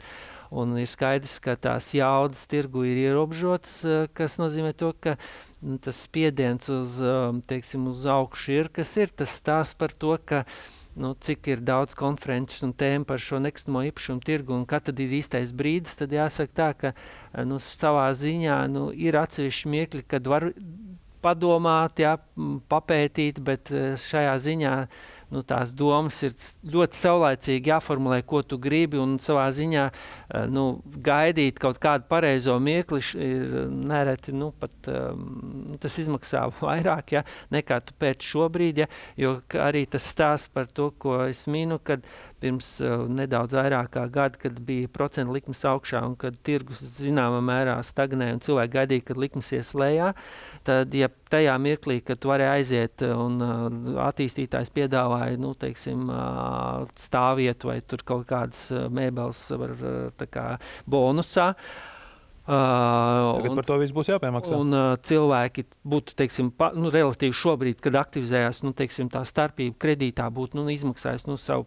Un ir skaidrs, ka tās jaudas tirgu ir ierobežotas, kas nozīmē to, ka tas spiediens uz augšu ir, kas ir tas stāsts par to, ka cik ir daudz konferences un tēma par šo nekustamo īpašumu tirgu un kad tad ir īstais brīdis, tad jāsaka tā, ka savā ziņā ir atsevišķi miekļi, kad var padomāt, jā, papētīt, bet šajā ziņā tās domas ir ļoti saulaicīgi jāformulē, ko tu gribi, un savā ziņā gaidīt kaut kādu pareizo mirkli ir nereti, pat tas izmaksā vairāk, ja, nekā tu pēc šobrīd, ja, jo arī tas stāsts par to, ko es minu, kad pirms nedaudz vairāk kā gada, kad bija procentu likmes augšā un kad tirgus zināmā mērā stagnēja un cilvēki gaidīja, kad likmes ies lejā, tad, ja tajā mirklī, kad tu vari aiziet un attīstītājs piedāvāja, stāvvietu vai tur kaut kādas mēbeles var tā kā bonusā, Tagad par to viss būs jāpiemaksā. Un cilvēki būtu, relatīvi šobrīd, kad aktivizējās, tā starpība kredītā būtu, izmaksājis, savu,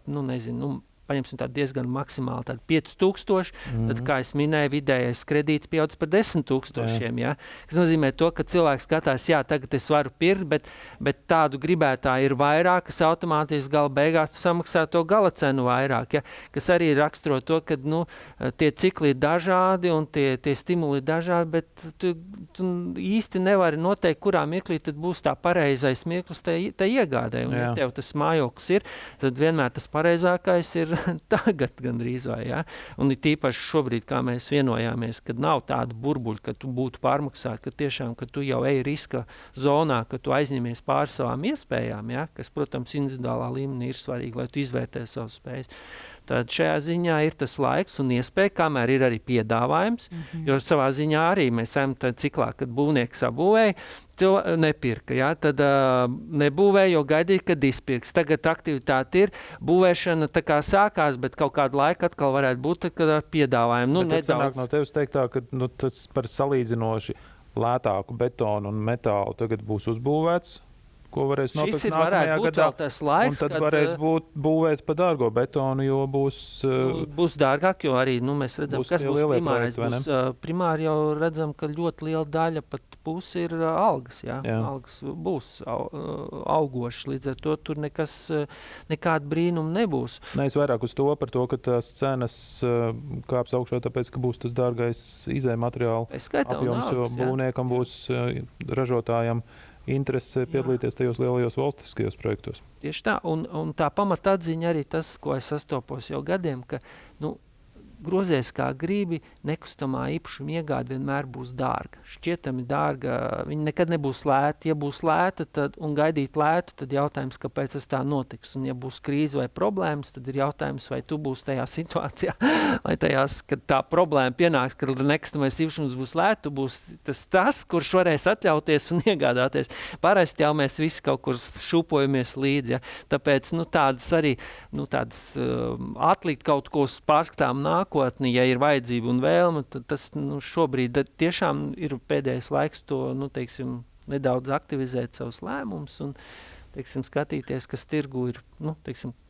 paņemsim tādu diezgan maksimāli tādu 5,000, tad, kā es minēju, vidējais kredīts pieaudzis par 10,000, ja? Kas nozīmē to, ka cilvēks skatās, jā, tagad es varu pirkt, bet tādu gribētāju ir vairāk, kas automātiski gala beigās samaksā to gala cenu vairāk, ja? Kas arī raksturo to, ka, tie cikli ir dažādi un tie stimuli ir dažādi, bet tu īsti nevari noteikt, kurā mirklī tad būs tā pareizais mirklis tai iegādē, un ja tev tas mājoklis ir, tad vienmēr tas pareizākais ir tagad gandrīz vai, ja? Un ir tīpaši šobrīd, kā mēs vienojāmies, kad nav tāda burbuļa, ka tu būtu pārmaksāt, ka tiešām, ka tu jau ej riska zonā, ka tu aizņemies pār savām iespējām, ja? Kas, protams, individuālā līmenī ir svarīgi, lai tu izvērtē savas spējas. Tad šajā ziņā ir tas laiks un iespēja, kamēr ir arī piedāvājums, jo savā ziņā arī mēs esam tādā ciklā, kad būvnieki sabūvēja, nepirka, ja? Tad nebūvēja, jo gaidīja, kad izpirks. Tagad aktivitāte ir, būvēšana tā kā sākās, bet kaut kādu laiku atkal varētu būt, kad ar piedāvājumu. Bet tad sanāk no tevis teikt tā, ka tas par salīdzinoši lētāku betonu un metālu tagad būs uzbūvēts, ko varēs nopirkt nākamajā gadā, laiks, un tad varēs būvēt pa dārgo betonu, jo būs dārgāk, jo arī, mēs redzam, kas būs primārais. Primāri jau redzam, ka ļoti liela daļa, pat pusi ir algas, jā. Algas būs augošas, līdz ar to tur nekāda brīnuma nebūs. Es vairāk uz to par to, ka tās cenas kāps augšā, tāpēc, ka būs tas dārgais izējumateriāla apjoms, jo būvniekam būs ražotājam interese piedalīties tajos lielajos valstiskajos projektos. Tieši tā, un tā pamata atziņa arī tas, ko es sastopos jau gadiem, ka grozies kā gribi, nekustamā īpašuma iegāde vienmēr būs dārga. Šķietami dārga, viņa nekad nebūs lēta. Ja būs lēta un gaidīt lētu, tad jautājums, kāpēc tas tā notiks. Un ja būs krīze vai problēmas, tad ir jautājums, vai tu būs tajā situācijā, vai tajās, kad tā problēma pienāks, kad nekustamais īpašums būs lēta, tu būs tas, kurš varēs atļauties un iegādāties. Parasti jau mēs visi kaut kur šūpojamies līdzi. Ja? Tāpēc tādas arī atlikt kaut ko uz pārskatām nākotni, ja ir vajadzība un vēlme, tad tas šobrīd tiešām ir pēdējais laiks to nedaudz aktivizēt savus lēmumus un skatīties, kas tirgu ir,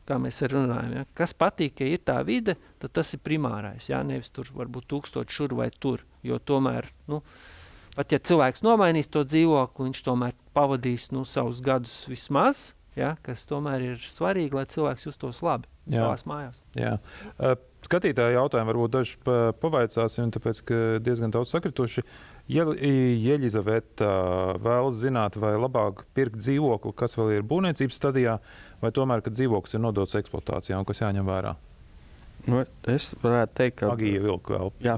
kā mēs arī runājam. Ja? Kas patīk, ja ir tā vide, tad tas ir primārais. Ja? Nevis tur varbūt 1000 šur vai tur, jo tomēr, pat ja cilvēks nomainīs to dzīvokli, viņš tomēr pavadīs savus gadus vismaz, ja, kas tomēr ir svarīgi, lai cilvēks justos labi savās mājās. Jā. Skatītāji jautājumu varbūt daži pavaicāsim, tāpēc, ka diezgan daudz sakrituši. Jeļizaveta vēlas zināt, vai labāk pirkt dzīvokli, kas vēl ir būvniecības stadijā, vai tomēr, kad dzīvoklis ir nodots eksploatācijā un kas jāņem vērā? Es varētu teikt, ka... Agija vilku vēl. Jā.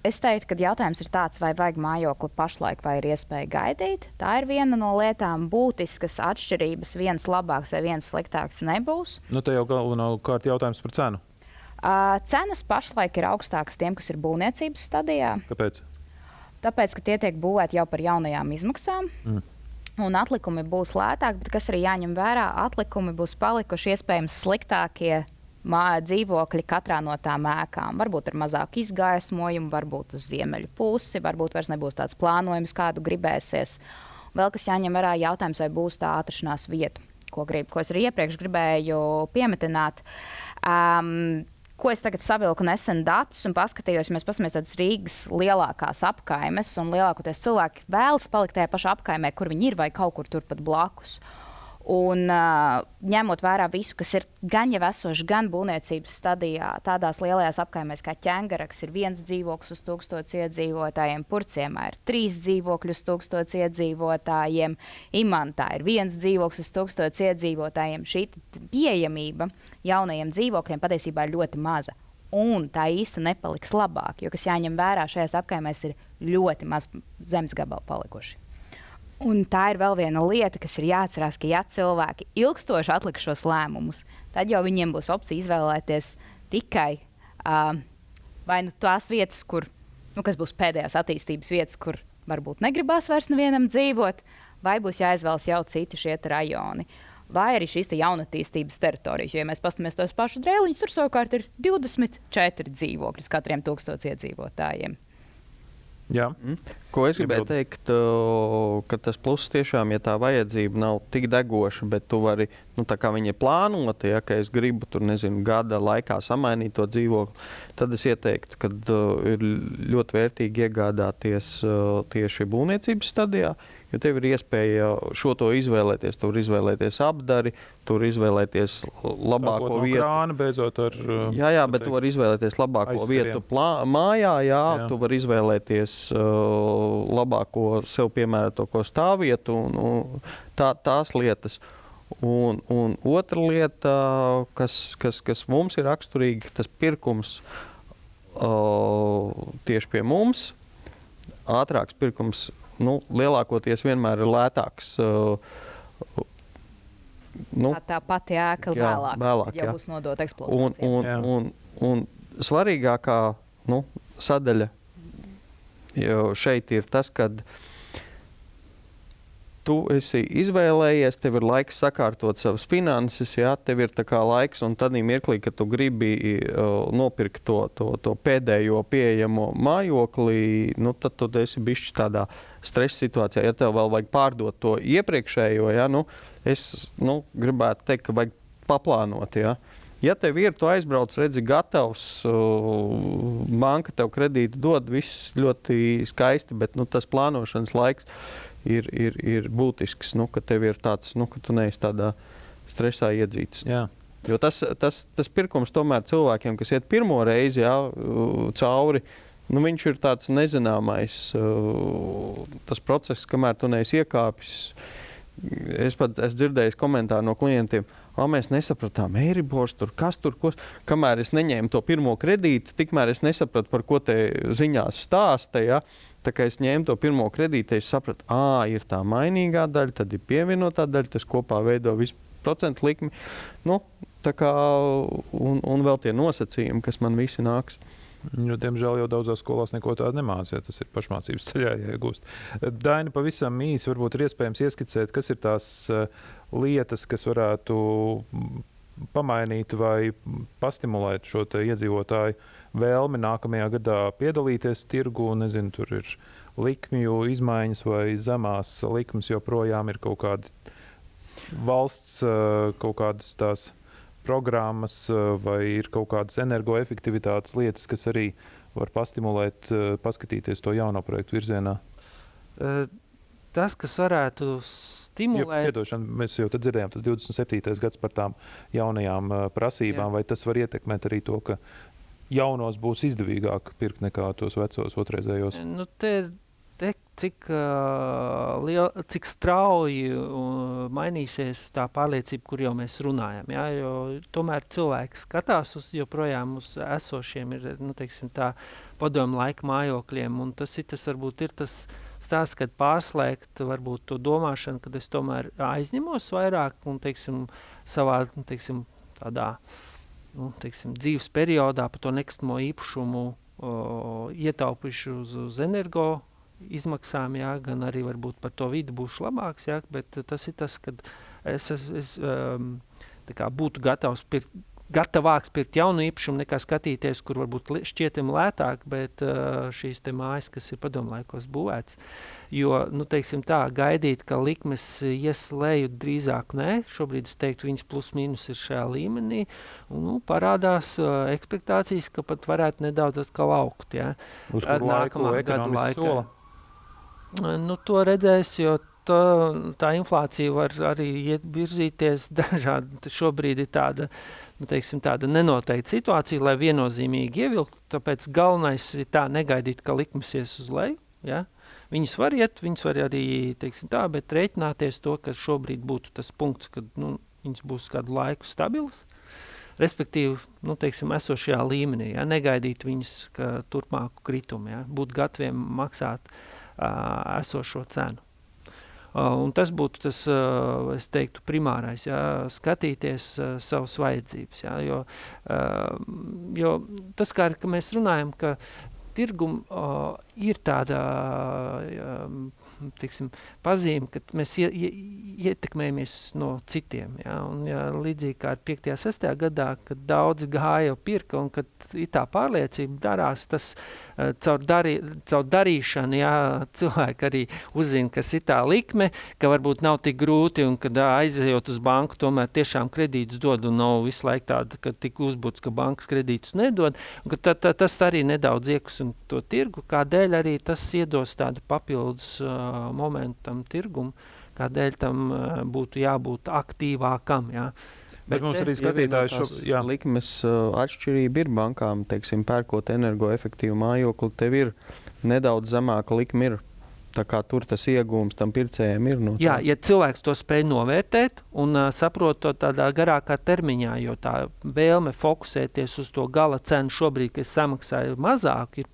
Es teiktu, ka jautājums ir tāds, vai vajag mājokli pašlaik, vai ir iespēja gaidīt. Tā ir viena no lietām, būtiskas atšķirības, viens labāks vai viens sliktāks nebūs. Te jau galvenokārt jautājums par cenu. Cenas pašlaik ir augstākas tiem, kas ir būvniecības stadijā. Kāpēc? Tāpēc, ka tie tiek būvēti jau par jaunajām izmaksām. Un atlikumi būs lētāki, bet kas arī jāņem vērā, atlikumi būs palikuši iespējams sliktākie dzīvokļi katrā no tām ēkām. Varbūt ar mazāku izgaismojumu, varbūt uz ziemeļu pusi, varbūt vairs nebūs tāds plānojums, kādu gribēsies. Vēl kas jāņem vērā jautājums, vai būs tā atrašanās vieta, ko es arī iepriekš gribēju piemetināt. Ko es tagad savilku nesen datus un paskatījos, ja mēs paskatāmies tādas Rīgas lielākās apkaimes, un lielākoties cilvēki vēlas palikt tajā pašā apkaimē, kur viņi ir, vai kaut kur turpat blakus. Un ņemot vērā visu, kas ir gan jau esoši, gan būvniecības stadijā, tādās lielajās apkaimēs kā Ķengaraks ir 1 dzīvoklis uz 1000 iedzīvotājiem, Purciemā ir 3 dzīvokļi uz 1000 iedzīvotājiem, Imantā ir 1 dzīvoklis uz 1000 iedzīvotājiem. Šī pieejamība jaunajiem dzīvokļiem patiesībā ir ļoti maza. Un tā īsti nepaliks labāk, jo, kas jāņem vērā, šajās apkaimēs ir ļoti maz zemes gabalu palikuši. Un tā ir vēl viena lieta, kas ir jāatcerās, ka ja cilvēki ilgstoši atliks šos lēmumus, tad jau viņiem būs opcija izvēlēties tikai vai tās vietas, kas būs pēdējās attīstības vietas, kur varbūt negribās vairs nevienam dzīvot, vai būs jāizvēlas jau citi šie rajoni. Vai arī šīs jaunatīstības teritorijas. Jo, ja mēs paskatāmies tos pašus Drēliņus, tur savukārt ir 24 dzīvokļus katriem 1000 iedzīvotājiem. Jā. Ko es gribēju teikt, ka tas pluss tiešām, ja tā vajadzība nav tik degoša, bet tu vari, tā kā viņi ir plānoti, ja, ka es gribu tur, gada laikā samainīt to dzīvokli, tad es ieteiktu, ka ir ļoti vērtīgi iegādāties tieši būvniecības stadijā, jo tev ir iespēja šo to izvēlēties. Tu vari izvēlēties apdari, tu vari izvēlēties labāko vietu. Krāna, beidzot ar... Jā, bet tu vari izvēlēties labāko vietu mājā, jā, tu vari izvēlēties labāko sev piemērotoko stāvvietu un tās lietas. Un otra lieta, kas mums ir raksturīga, tas pirkums tieši pie mums, ātrāks pirkums, lielākoties vienmēr ir lētāks. Tā pati ēka vēlāk jau būs nodota eksploatācijai. Un svarīgākā sadaļa šeit ir tas, kad tu esi izvēlējies, tev ir laiks sakārtot savas finanses, jā, tev ir tā kā laiks, un tad mirklī, kad tu gribi nopirkt to pēdējo pieejamo mājokli, tad tu esi bišķi tādā stresa situācijā. Ja tev vēl vajag pārdot to iepriekšējo, jā, es gribētu teikt, ka vajag paplānot, jā. Ja tev ir, tu aizbrauc, redzi, gatavs, banka tev kredītu dod, viss ļoti skaisti, bet tas plānošanas laiks ir būtisks, ka tev ir tāds, ka tu neesi tādā stresā iedzīts. Jā. Jo tas pirkums tomēr cilvēkiem, kas iet pirmo reizi, jā, cauri, viņš ir tāds nezināmais, tas process, kamēr tu neesi iekāpis. Es dzirdēju komentāru no klientiem, mēs nesapratām, Eiribors tur, kas tur, ko. Kamēr es neņēmu to pirmo kredītu, tikmēr es nesapratu, par ko te ziņās stāsta, ja. Tā kā es ņēmu to pirmo kredītu, es sapratu, ir tā mainīgā daļa, tad ir pievienotā daļa, tas kopā veido visu procentu likmi. Nu, tā kā, un vēl tie nosacījumi, kas man visi nāks. Diemžēl jau daudzās skolās neko tādu nemācīja. Tas ir pašmācības ceļā jāiegūst. Daini, pavisam īsi varbūt ir iespējams ieskicēt, kas ir tās lietas, kas varētu pamainīt vai pastimulēt šo iedzīvotāju vēlmi nākamajā gadā piedalīties tirgu. Nezinu, tur ir likmju izmaiņas vai zemās likmes joprojām ir kaut kādi valsts, kaut kādas tās programmas vai ir kaut kādas energoefektivitātes lietas, kas arī var pastimulēt, paskatīties to jauno projektu virzienā? Tas, kas varētu stimulēt... Piedošana, mēs jau tad dzirdējām, tas 27. gads par tām jaunajām prasībām, vai tas var ietekmēt arī to, ka jaunos būs izdevīgāk pirkt nekā tos vecos otrreizējos? Nu, cik strauji mainīsies tā pārliecība, kur jau mēs runājam. Ja? Jo tomēr cilvēks skatās joprojām uz esošiem ir, teiksim, tā padomu laika mājokļiem, un tas varbūt ir tas stāsts, kad pārslēgt varbūt to domāšanu, kad es tomēr aizņemos vairāk un, teiksim, savā, teiksim, tādā, dzīves periodā par to nekustamo īpašumu ietaupīšu uz energo izmaksām, jā, gan arī varbūt par to vidi būšu labāks, jā, bet tas ir tas, kad es tā kā būtu gatavāks pirkt jaunu īpašumu nekā skatīties, kur varbūt šķietam lētāk, bet šīs te mājas, kas ir padomlaikos būvēts. Jo, teiksim tā, gaidīt, ka likmes ies leju drīzāk nē, šobrīd es teiktu, viņas plus mīnus ir šajā līmenī, un parādās ekspektācijas, ka pat varētu nedaudz atkal augt, jā. Uz kuru laiku ekonomiski sola? To redzēs, jo tā inflācija var arī virzīties dažādi. Šobrīd ir tāda, tāda nenoteikta situācija, lai viennozīmīgi ievilktu, tāpēc galvenais ir tā negaidīt, ka likmes ies uz leju, ja? Viņas var arī, teiksim tā, bet rēķināties to, ka šobrīd būtu tas punkts, kad viņas būs kādu laiku stabilas, respektīvi, esošajā līmenī, ja? Negaidīt viņas turpmāku kritumu, ja? Būt gataviem maksāt esošo cenu. Un tas būtu tas, es teiktu, primārais, ja, skatīties savas vajadzības. Ja, jo tas, kā mēs runājam, ka tirgum ir tāda pazīme, ka mēs ietekmējamies no citiem. Ja, un ja, līdzīgi kā 5. 6. gadā, kad daudzi gāja pirka un kad ir tā pārliecība darās, tas caur darīšanu, ja, cilvēki arī uzzina, kas ir tā likme, ka varbūt nav tik grūti un kad aizejot uz banku, tomēr tiešām kredītus dod un nav visu laiku tāda, ka tik uzbūts, ka bankas kredītus nedod. Un ka tas arī nedaudz iekusina to tirgu, kādēļ arī tas iedos tādu papildus momentu tam tirgumu, kādēļ tam būtu jābūt aktīvākam, jā. Bet mums arī skatītāji likmes atšķirība ir bankām, teiksim, pērkot energoefektīvu mājokli, tev ir nedaudz zemāka likme ir. Tā kā tur tas iegūms tam pircējiem ir. Jā, ja cilvēks to spēj novērtēt un saprot to tādā garākā termiņā, jo tā vēlme fokusēties uz to gala cenu šobrīd, ka es samaksāju mazāk, ir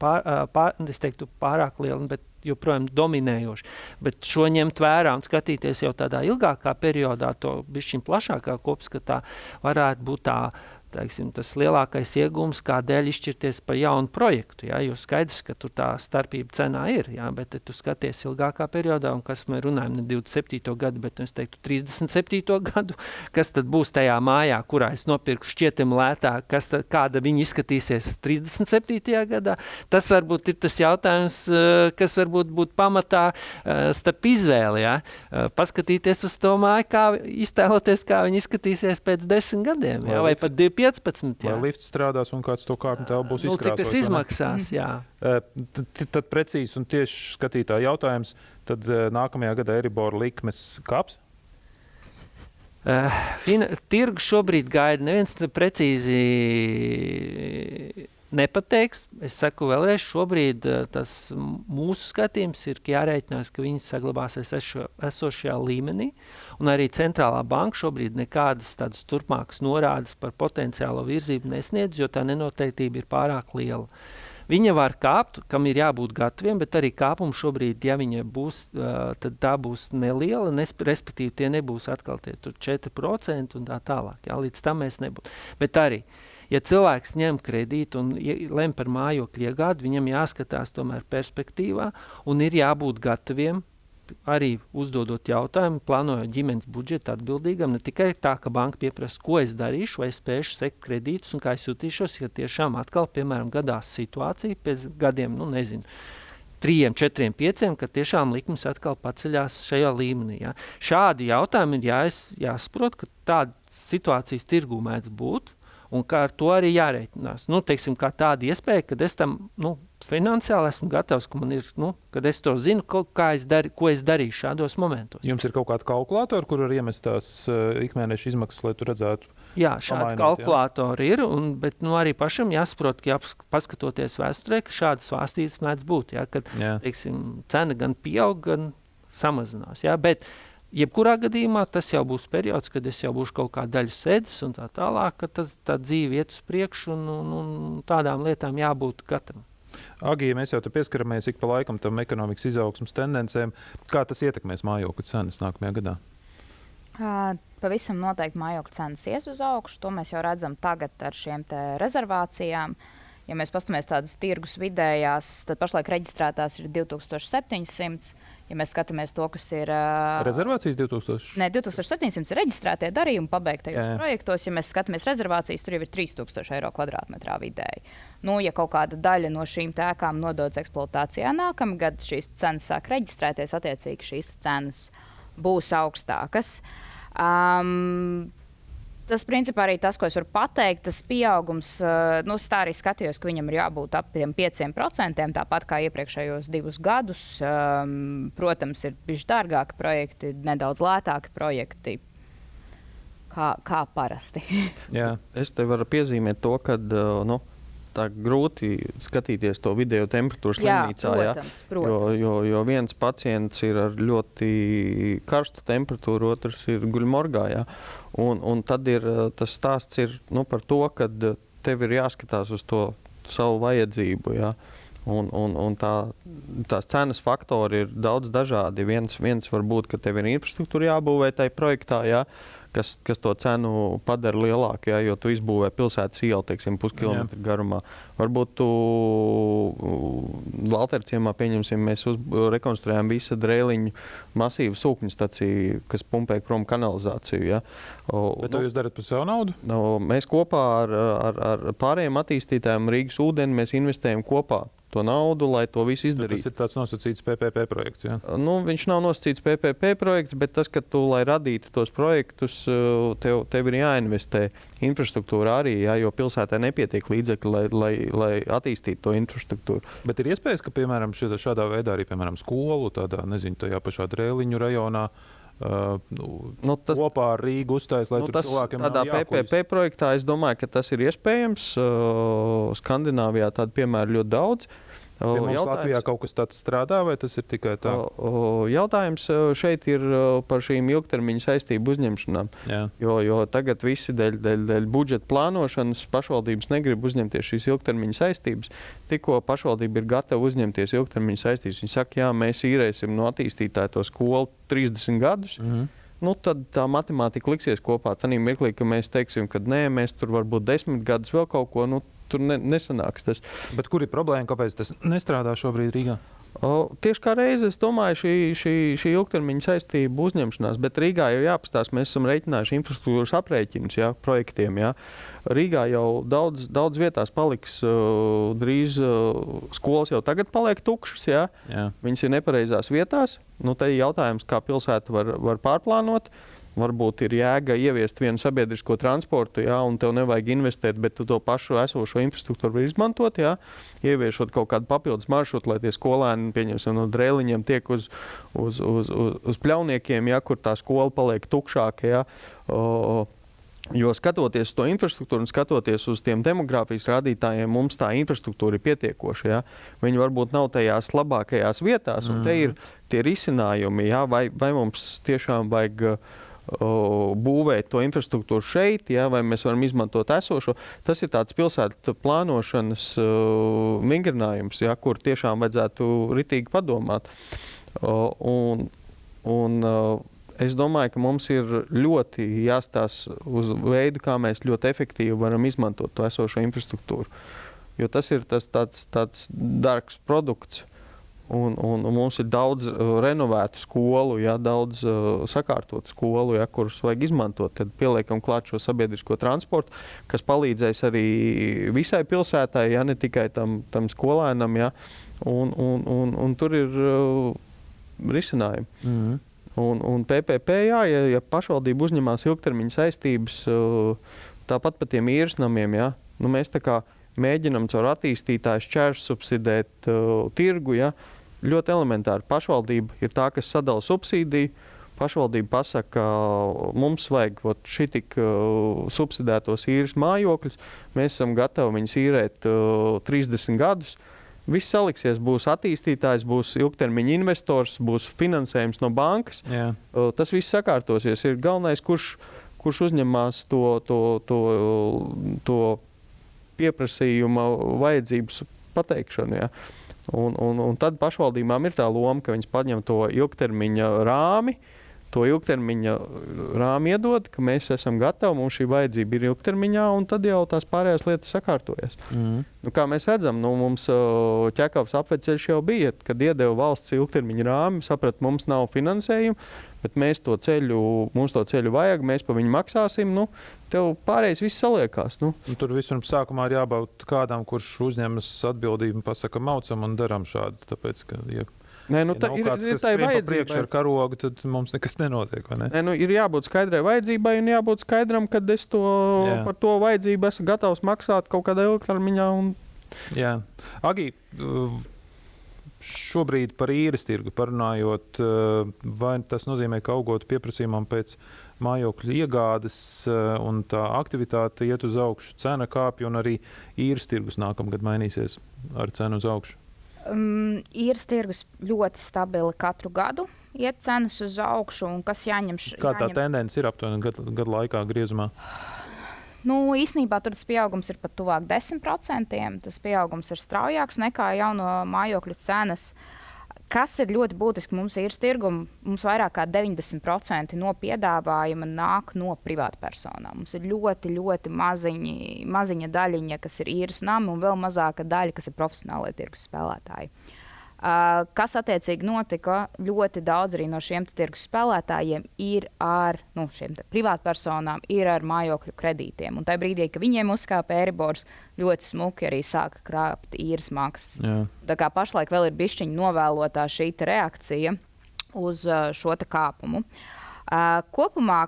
es teiktu pārāk liela, bet joprojām dominējoši. Bet šo ņemt vērā un skatīties jau tādā ilgākā periodā, to bišķiņ plašākā kopskatā, varētu būt tā, teiksim, tas lielākais iegūms, kādēļ izšķirties par jaunu projektu. Ja? Jo skaidrs, ka tur tā starpība cenā ir, ja? Bet tu skaties ilgākā periodā, un kas mēs runājam ne 27. gadu, bet es teiktu 37. gadu, kas tad būs tajā mājā, kurā es nopirku šķietam lētāk, kāda viņa izskatīsies 37. gadā. Tas varbūt ir tas jautājums, kas varbūt būtu pamatā starp izvēli. Ja? Paskatīties uz to māju, kā iztēloties, kā viņa izskatīsies pēc 10 gadiem, ja? Vai pat 15. Vai lifts strādās un kāds to kārtni tev būs izkrāsojis? Cik tas izmaksās, jā. Tad precīzi un tieši skatītāja jautājums, tad nākamajā gadā Eiribor likmes kāps? Tirgu šobrīd gaida, neviens precīzi nepateiks. Es saku vēlreiz, šobrīd tas mūsu skatījums ir, ka jārēķinās, ka viņi saglabāsies esošajā līmenī, un arī centrālā banka šobrīd nekādas tādas turpmākas norādes par potenciālo virzību nesniedz, jo tā nenoteiktība ir pārāk liela. Viņa var kāpt, kam ir jābūt gataviem, bet arī kāpums šobrīd, ja viņa būs, tad tā būs neliela, respektīvi tie nebūs atkal tie 4% un tā tālāk. Jā, līdz tam mēs nebūtu. Bet arī, ja cilvēks ņem kredītu un lem par mājokļu iegādi, viņam jāskatās tomēr perspektīvā un ir jābūt gataviem arī uzdodot jautājumu, plānojot ģimenes budžetu atbildīgam, ne tikai tā, ka banka pieprasa, ko es darīšu, vai spēšu sekt kredītus un kā es jutīšos, ja tiešām atkal, piemēram, gadās situācija pēc gadiem, 3, 4, 5, kad tiešām likmes atkal paceļās šajā līmenī. Ja. Šādi jautājumi ir jāsaprot, ka tādas situācijas tirgū mēdz būt, un kā ar to arī jārēķinās. Teiksim, kā tāda iespēja, kad es tam finansiāli esmu gatavs, ka man ir, kad es to zinu, ko es darīšu šādos momentos. Jums ir kaut kāda kalkulātora, kur var iemest tās ikmēneša izmaksas, lai tu redzētu? Jā, šādi kalkulātori ir, bet arī pašam jāsaprot, ka paskatoties vēsturē, ka šādas svārstības mēdz būt, kad teiksim, cena gan pieaug, gan samazinās. Jā, bet jebkurā gadījumā tas jau būs periods, kad es jau būšu kaut kādu daļu sēdzis un tā tālāk, ka tā dzīve iet uz priekšu un tādām lietām jābūt gatavam. Agi, ja mēs jau te pieskaramies ik pa laikam tam ekonomikas izaugsmas tendencēm, kā tas ietekmēs mājokļu cenas nākamajā gadā? Pavisam noteikti mājokļu cenas ies uz augšu, to mēs jau redzam tagad ar šiem te rezervācijām. Ja mēs pastamies tādas tirgus vidējās, tad pašlaik reģistrētās ir 2700. Ja mēs skatāmies to, kas ir... Rezervācijas 2000? Nē, 2700 ir reģistrētie darījumi pabeigtajos projektos. Ja mēs skatāmies rezervācijas, tur jau ir 3000 eiro kvadrātmetrā vidēji. Ja kaut kāda daļa no šīm ēkām nododas eksploatācijā nākamgad, šīs cenas sāk reģistrēties, attiecīgi šīs cenas būs augstākas. Tas, principā, arī tas, ko es varu pateikt, tas pieaugums, tā arī skatījos, ka viņam ir jābūt ap 5%, tāpat kā iepriekšējos 2 gadus. Protams, ir bišķi dārgāki projekti, nedaudz lētāki projekti, kā parasti. Jā. Es te varu piezīmēt to, ka tā grūti skatīties to video temperatūru slimnīcā. Protams. Jo viens pacients ir ar ļoti karstu temperatūru, otrs ir guļ morgā. Jā. Un tad tas stāsts ir par to, ka tev ir jāskatās uz to savu vajadzību. Jā. Un tās cenas faktori ir daudz dažādi. Viens var būt, ka tev ir infrastruktūra jābūvē tajā projektā, jā, kas to cenu padara lielāku, jo tu izbūvē pilsētas ielu, teiksim, puskilometru garumā. Varbūt tu Valterciemā, pieņemsim, mēs rekonstruējām visu Drēliņu masīvu sūkņu staciju, kas pumpē prom kanalizāciju. Ja. Bet to jūs darat par savu naudu? Mēs kopā ar pārējiem attīstītājiem Rīgas ūdeni mēs investējam kopā to naudu, lai to visu izdarītu. Tas ir tāds nosacīts PPP projekts, jā? Viņš nav nosacīts PPP projekts, bet tas, ka tu, lai radītu tos projektus, tev ir jāinvestē infrastruktūra arī, jā, jo pilsētā nepietiek līdzekļi, lai attīstītu to infrastruktūru. Bet ir iespējas, ka, piemēram, šādā veidā arī, piemēram, skolu, tajā pašā Drēliņu rajonā, kopā ar Rīgu uztais, lai tur cilvēkiem nav jākuļas. Tādā PPP projektā es domāju, ka tas ir iespējams. Skandināvijā tādu piemēru ļoti daudz. Mums Latvijā kaut kas tāds strādā, vai tas ir tikai tā? Jautājums šeit ir par šīm ilgtermiņa saistību uzņemšanām. Jo tagad visi dēļ budžeta plānošanas pašvaldības negrib uzņemties šīs ilgtermiņa saistības. Tikko pašvaldība ir gatava uzņemties ilgtermiņa saistības, viņi saka, jā, mēs īrēsim no attīstītāja to skolu 30 gadus. Tad tā matemātika liksies kopā. Tanī mirklī, ka mēs teiksim, ka nē, mēs tur varbūt 10 gadus vēl kaut ko, tur nesanāks tas. Bet kur ir problēma, kāpēc tas nestrādā šobrīd Rīgā? Tieši kā reize, es domāju, šī ilgtermiņa saistība uzņemšanās, bet Rīgā jau jāpastās, mēs esam reiķinājuši infrastruktūras aprēķinus projektiem. Jā. Rīgā jau daudz vietās paliks drīz skolas jau tagad paliek tukšas, jā. Viņas ir nepareizās vietās. Te ir jautājums, kā pilsēta var pārplānot. Varbūt ir jēga ieviest vienu sabiedrisko transportu, jā, un tev nevajag investēt, bet tu to pašu esošo infrastruktūru var izmantot, jā, ieviešot kaut kādu papildus maršrutu, lai tie skolēni, pieņemsim, no Drēliņiem tiek uz Pļauniekiem, jā, kur tā skola paliek tukšāka. Jā. Jo skatoties to infrastruktūru un skatoties uz tiem demogrāfijas rādītājiem, mums tā infrastruktūra ir pietiekoša. Ja? Viņi varbūt nav tajās labākajās vietās, un te ir tie risinājumi, ja? vai mums tiešām vajag būvēt to infrastruktūru šeit, ja? Vai mēs varam izmantot esošo. Tas ir tāds pilsētu plānošanas vingrinājums, ja? Kur tiešām vajadzētu ritīgi padomāt. Es domāju, ka mums ir ļoti jāstāsta uz veidu, kā mēs ļoti efektīvi varam izmantot to esošo infrastruktūru. Jo tas ir tāds dārgs produkts, un mums ir daudz renovētu skolu, ja, daudz sakārtotu skolu, ja, kurus vajag izmantot. Tad pieliekam klāt šo sabiedrisko transportu, kas palīdzēs arī visai pilsētai, ja, ne tikai tam skolēnam, ja, un tur ir risinājumi. Un PPP, jā, ja pašvaldība uzņemās ilgtermiņa saistības, tāpat par tiem īres namiem, jā, nu mēs tā kā mēģinam caur attīstītāju šķērs subsidēt tirgu, jā, ļoti elementāri. Pašvaldība ir tā, kas sadala subsīdiju, pašvaldība pasaka, mums vajag šitik subsidētos īres mājokļus, mēs esam gatavi viņus īrēt 30 gadus. Viss saliksies, būs attīstītājs, būs ilgtermiņa investors, būs finansējums no bankas. Jā. Tas viss sakārtosies. Ir galvenais, kurš uzņemās to pieprasījuma vajadzības pateikšanu. Ja? Un tad pašvaldībām ir tā loma, ka viņas paņem to ilgtermiņa rāmi, iedod, ka mēs esam gatavi, mums šī vajadzība ir ilgtermiņā, un tad jau tās pārējās lietas sakārtojas. Nu, kā mēs redzam, mums Ķekavas apveceļš jau bija, kad iedeva valsts ilgtermiņa rāmi, saprat, mums nav finansējumu, bet mums to ceļu vajag, mēs pa viņu maksāsim, nu, tev pārējais viss saliekās. Nu. Tur visur sākumā ir jābūt kādam, kurš uzņemas atbildību un pasaka maucam un daram šādi, tāpēc, ka, Nē, nu, ja nav kāds, kas skrien pa priekšu ar karogu, tad mums nekas nenotiek, vai ne? Nē, nu, ir jābūt skaidrai vajadzībai un jābūt skaidram, kad es par to vajadzību esmu gatavs maksāt kaut kādā ilgtermiņā. Jā. Agi, šobrīd par īres tirgu parunājot, vai tas nozīmē, ka augot pieprasījumam pēc mājokļu iegādes un tā aktivitāte iet uz augšu, cena kāpja un arī īres tirgus nākamgad mainīsies ar cenu uz augšu? Īres tirgus ļoti stabili katru gadu iet cenas uz augšu, un kas jāņem. Kā tā tendence ir aptuveni gadu laikā griezumā? Nu, īsnībā tur tas pieaugums ir pat tuvāk 10%. Tas pieaugums ir straujāks nekā jauno mājokļu cenas. Kas ir ļoti būtiski mums īres tirgum, mums vairāk kā 90% no piedāvājuma nāk no privātpersonām. Mums ir ļoti, ļoti maziņa daļiņa, kas ir īres nami, un vēl mazāka daļa, kas ir profesionālie tirgus spēlētāji. Kas attiecīgi notika, ļoti daudz arī no šiem tirgus spēlētājiem ir ar šiem privātpersonām, ir ar mājokļu kredītiem. Un tajā brīdī, kad viņiem uzkāpa Eiribors, ļoti smuki arī sāka krāpt īres maksas. Jā. Tā kā pašlaik vēl ir bišķiņa novēlotā šī reakcija uz šo kāpumu. Kopumā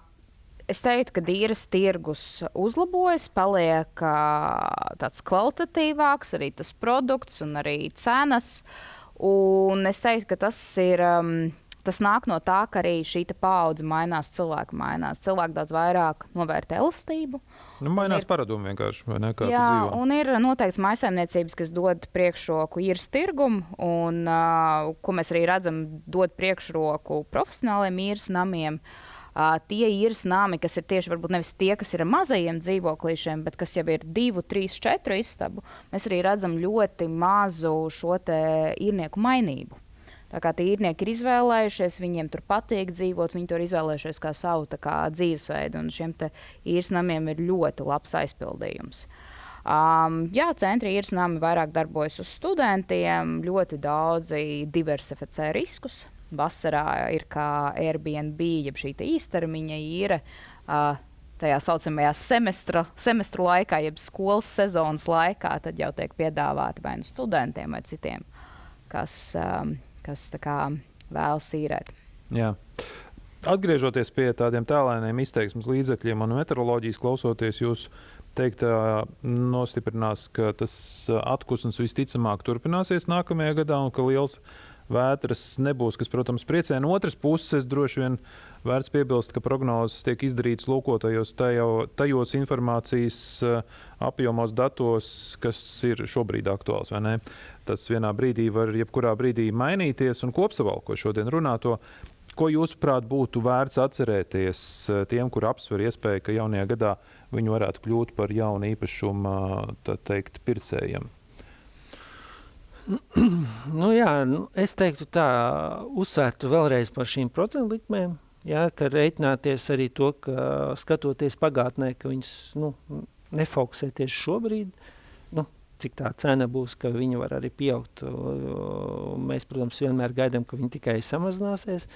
es teiktu, ka īres tirgus uzlabojas, paliek tāds kvalitatīvāks, arī tas produkts un arī cenas. Un es teiktu, ka tas nāk no tā, ka arī šī paudze mainās, cilvēki mainās. Cilvēki daudz vairāk novērtē elastību. Nu, mainās paradumi vienkārši, vai ne? Kā jā, un ir noteikts mājsaimniecības, kas dod priekšroku īres tirgumu, un ko mēs arī redzam, dod priekšroku profesionāliem īres namiem. Tie īres nami, kas ir tieši varbūt nevis tie, kas ir ar mazajiem dzīvoklīšiem, bet kas jau ir 2, 3, 4 istabu, mēs arī redzam ļoti mazu šo īrnieku mainību. Tā kā tie īrnieki ir izvēlējušies, viņiem tur patīk dzīvot, viņi to ir izvēlējušies kā savu dzīvesveidu, un šiem īres namiem ir ļoti labs aizpildījums. Jā, centri īres nami vairāk darbojas uz studentiem, ļoti daudzi diversificē riskus. Vasarā ir kā Airbnb, jeb šī īstermiņa īre tajā saucamajā semestru laikā, jeb skolas sezonas laikā, tad jau tiek piedāvāti vai nu studentiem vai citiem, kas tā kā vēlas īrēt. Jā. Atgriežoties pie tādiem tēlainiem izteiksmes līdzekļiem un meteoroloģijas klausoties, jūs teikt, nostiprinās, ka tas atkusnis visticamāk turpināsies nākamajā gadā un ka liels vētras nebūs, kas, protams, priecē. No otras puses, droši vien vērts piebilst, ka prognozes tiek izdarītas lūkotajos tajos informācijas apjomos, datos, kas ir šobrīd aktuāls, vai ne? Tas vienā brīdī var jebkurā brīdī mainīties un kopsavalko šodien runāto. Ko jūsuprāt būtu vērts atcerēties tiem, kur apsver iespēju, ka jaunajā gadā viņi varētu kļūt par jaunu īpašumu, tā teikt, pircējiem? Es teiktu tā, uzsvērtu vēlreiz par šīm procentu likmēm, ka reiķināties arī to, ka skatoties pagātnē, ka viņas nefokusēties šobrīd, cik tā cena būs, ka viņa var arī pieaugt. Mēs, protams, vienmēr gaidām, ka viņa tikai samazināsies.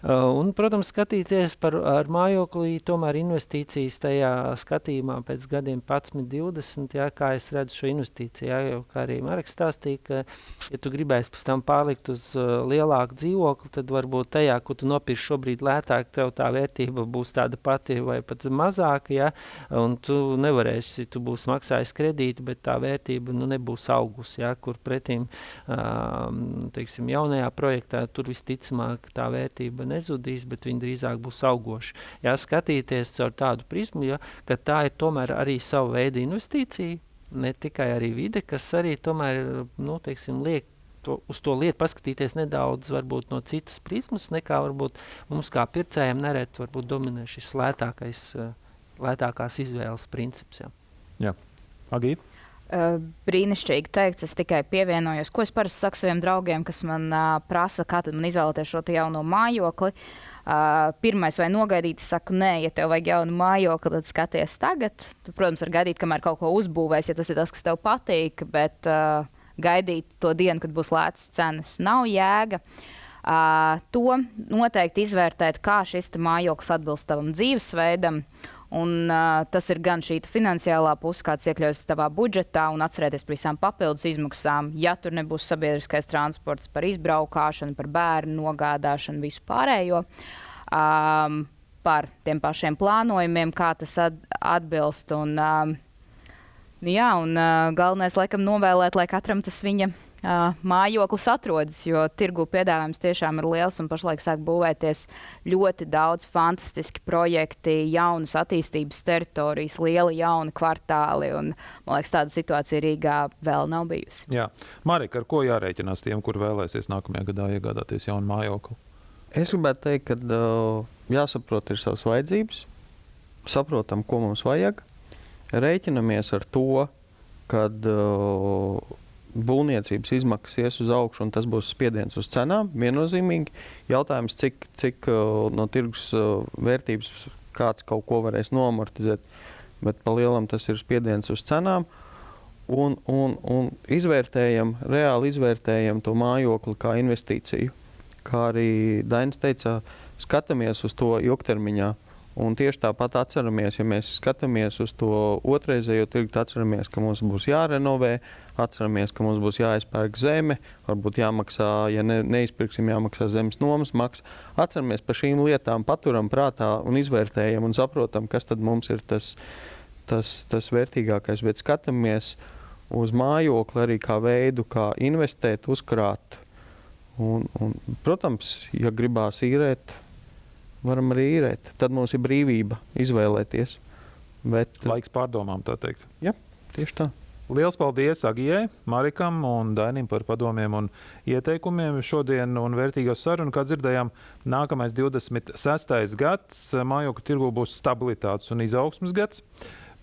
Un, protams, skatīties ar mājoklī, tomēr investīcijas tajā skatījumā pēc gadiem 11, 20, kā es redzu šo investīciju. Jau kā arī Mareks stāstīja, ka, ja tu gribēsi pēc tam pārlikt uz lielāku dzīvokli, tad varbūt tajā, ko tu nopirksi šobrīd lētāk, tev tā vērtība būs tāda pati vai pat mazāka, un tu nevarēsi, tu būsi maksājis kredītu, bet tā vērtība nebūs augusi, kur pretīm, teiksim, jaunajā projektā tur visticamāk tā vērtība nezudīs, bet viņi drīzāk būs augoši. Skatīties caur tādu prizmu, ka tā ir tomēr arī savu veidu investīcija, ne tikai arī vide, kas arī tomēr, teiksim, liek uz to lietu paskatīties nedaudz varbūt no citas prizmas, nekā varbūt mums kā pircējiem nereti varbūt dominē šis lētākās izvēles princips. Jā. Agī? Brīnišķīgi teikts, es tikai pievienojos, ko es parasti saku saviem draugiem, kas man prasa, kā tad man izvēlēties šo jauno mājokli. Pirmais, vai nogaidīt, es saku, nē, ja tev vajag jaunu mājokli, tad skaties tagad. Tu, protams, var gaidīt, kamēr kaut ko uzbūvēs, ja tas ir tas, kas tev patīk, bet gaidīt to dienu, kad būs lētas cenas, nav jēga. To noteikti izvērtēt, kā šis mājoklis atbilst tavam dzīvesveidam. Un, tas ir gan šī finansiālā puse, kāds iekļaujas tavā budžetā, un atcerēties par visām papildus izmaksām. Ja tur nebūs sabiedriskais transports, par izbraukšanu, par bērnu nogādāšanu, visu pārējo, par tiem pašiem plānojumiem, kā tas atbilst. Un galvenais, laikam, novēlēt, lai katram tas viņa mājoklis atrodas, jo tirgu piedāvājums tiešām ir liels un pašlaik sāk būvēties ļoti daudz fantastiski projekti, jaunas attīstības teritorijas, lieli jauni kvartāli, un, man liekas, tāda situācija Rīgā vēl nav bijusi. Jā. Marika, ar ko jārēķinās tiem, kur vēlēsies nākamajā gadā iegādāties jaunu mājokli? Es gribētu teikt, ka jāsaprot ir savas vajadzības, saprotam, ko mums vajag, rēķinamies ar to, kad būvniecības izmaksas ies uz augšu, un tas būs spiediens uz cenām, viennozīmīgi. Jautājums, cik no tirgus vērtības kāds kaut ko varēs noamortizēt, bet pa lielam tas ir spiediens uz cenām. Un reāli izvērtējam to mājokli kā investīciju. Kā arī Dainis teica, skatāmies uz to ilgtermiņā. Un tieši tāpat atceramies, ja mēs skatāmies uz to otrreizējo tirgu, atceramies, ka mums būs jārenovē, atceramies, ka mums būs jāizpērk zeme, varbūt jāmaksā, ja neizpirksim, jāmaksā zemes nomas maksa. Atceramies par šīm lietām, paturam prātā un izvērtējam un saprotam, kas tad mums ir tas vērtīgākais, bet skatāmies uz mājokli arī kā veidu, kā investēt, uzkrāt. Un, protams, ja gribās īrēt, varam arī īrēt. Tad mums ir brīvība izvēlēties. Bet laiks pārdomām, tā teikt. Jā, tieši tā. Liels paldies Agijai, Marikam un Dainim par padomiem un ieteikumiem šodien un vērtīgo sarunu. Kā dzirdējām, nākamais 26. gads mājokļu tirgū būs stabilitātes un izaugsmes gads.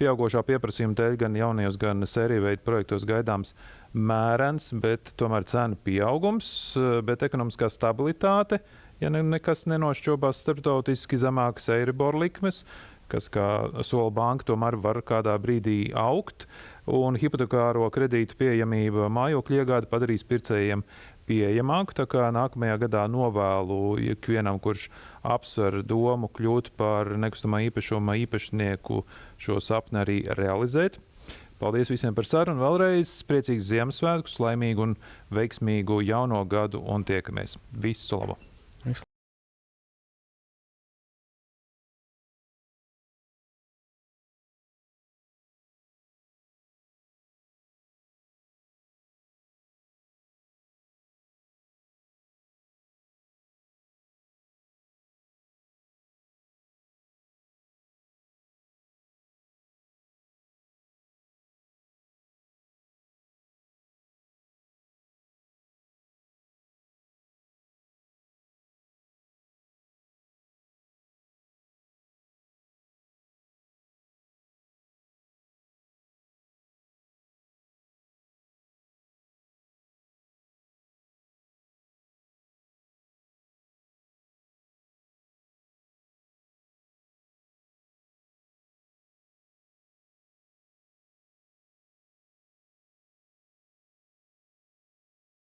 Pieaugošā pieprasījuma dēļ gan jaunajos, gan sēriju veidu projektos gaidāms mērens, bet tomēr cenu pieaugums, bet ekonomiskā stabilitāte, ja nekas nenošķobās starptautiski zemākas Eiribor likmes, kas, kā sola banka, tomēr var kādā brīdī augt, un hipotekāro kredītu pieejamība mājokļu iegāde padarīs pircējiem pieejamāku. Tā kā nākamajā gadā novēlu ikvienam, kurš apsver domu kļūt par nekustamā īpašuma īpašnieku, šo sapni arī realizēt. Paldies visiem par sarunu. Vēlreiz priecīgus Ziemassvētkus, laimīgu un veiksmīgu jauno gadu un tiekamies. Visu labu!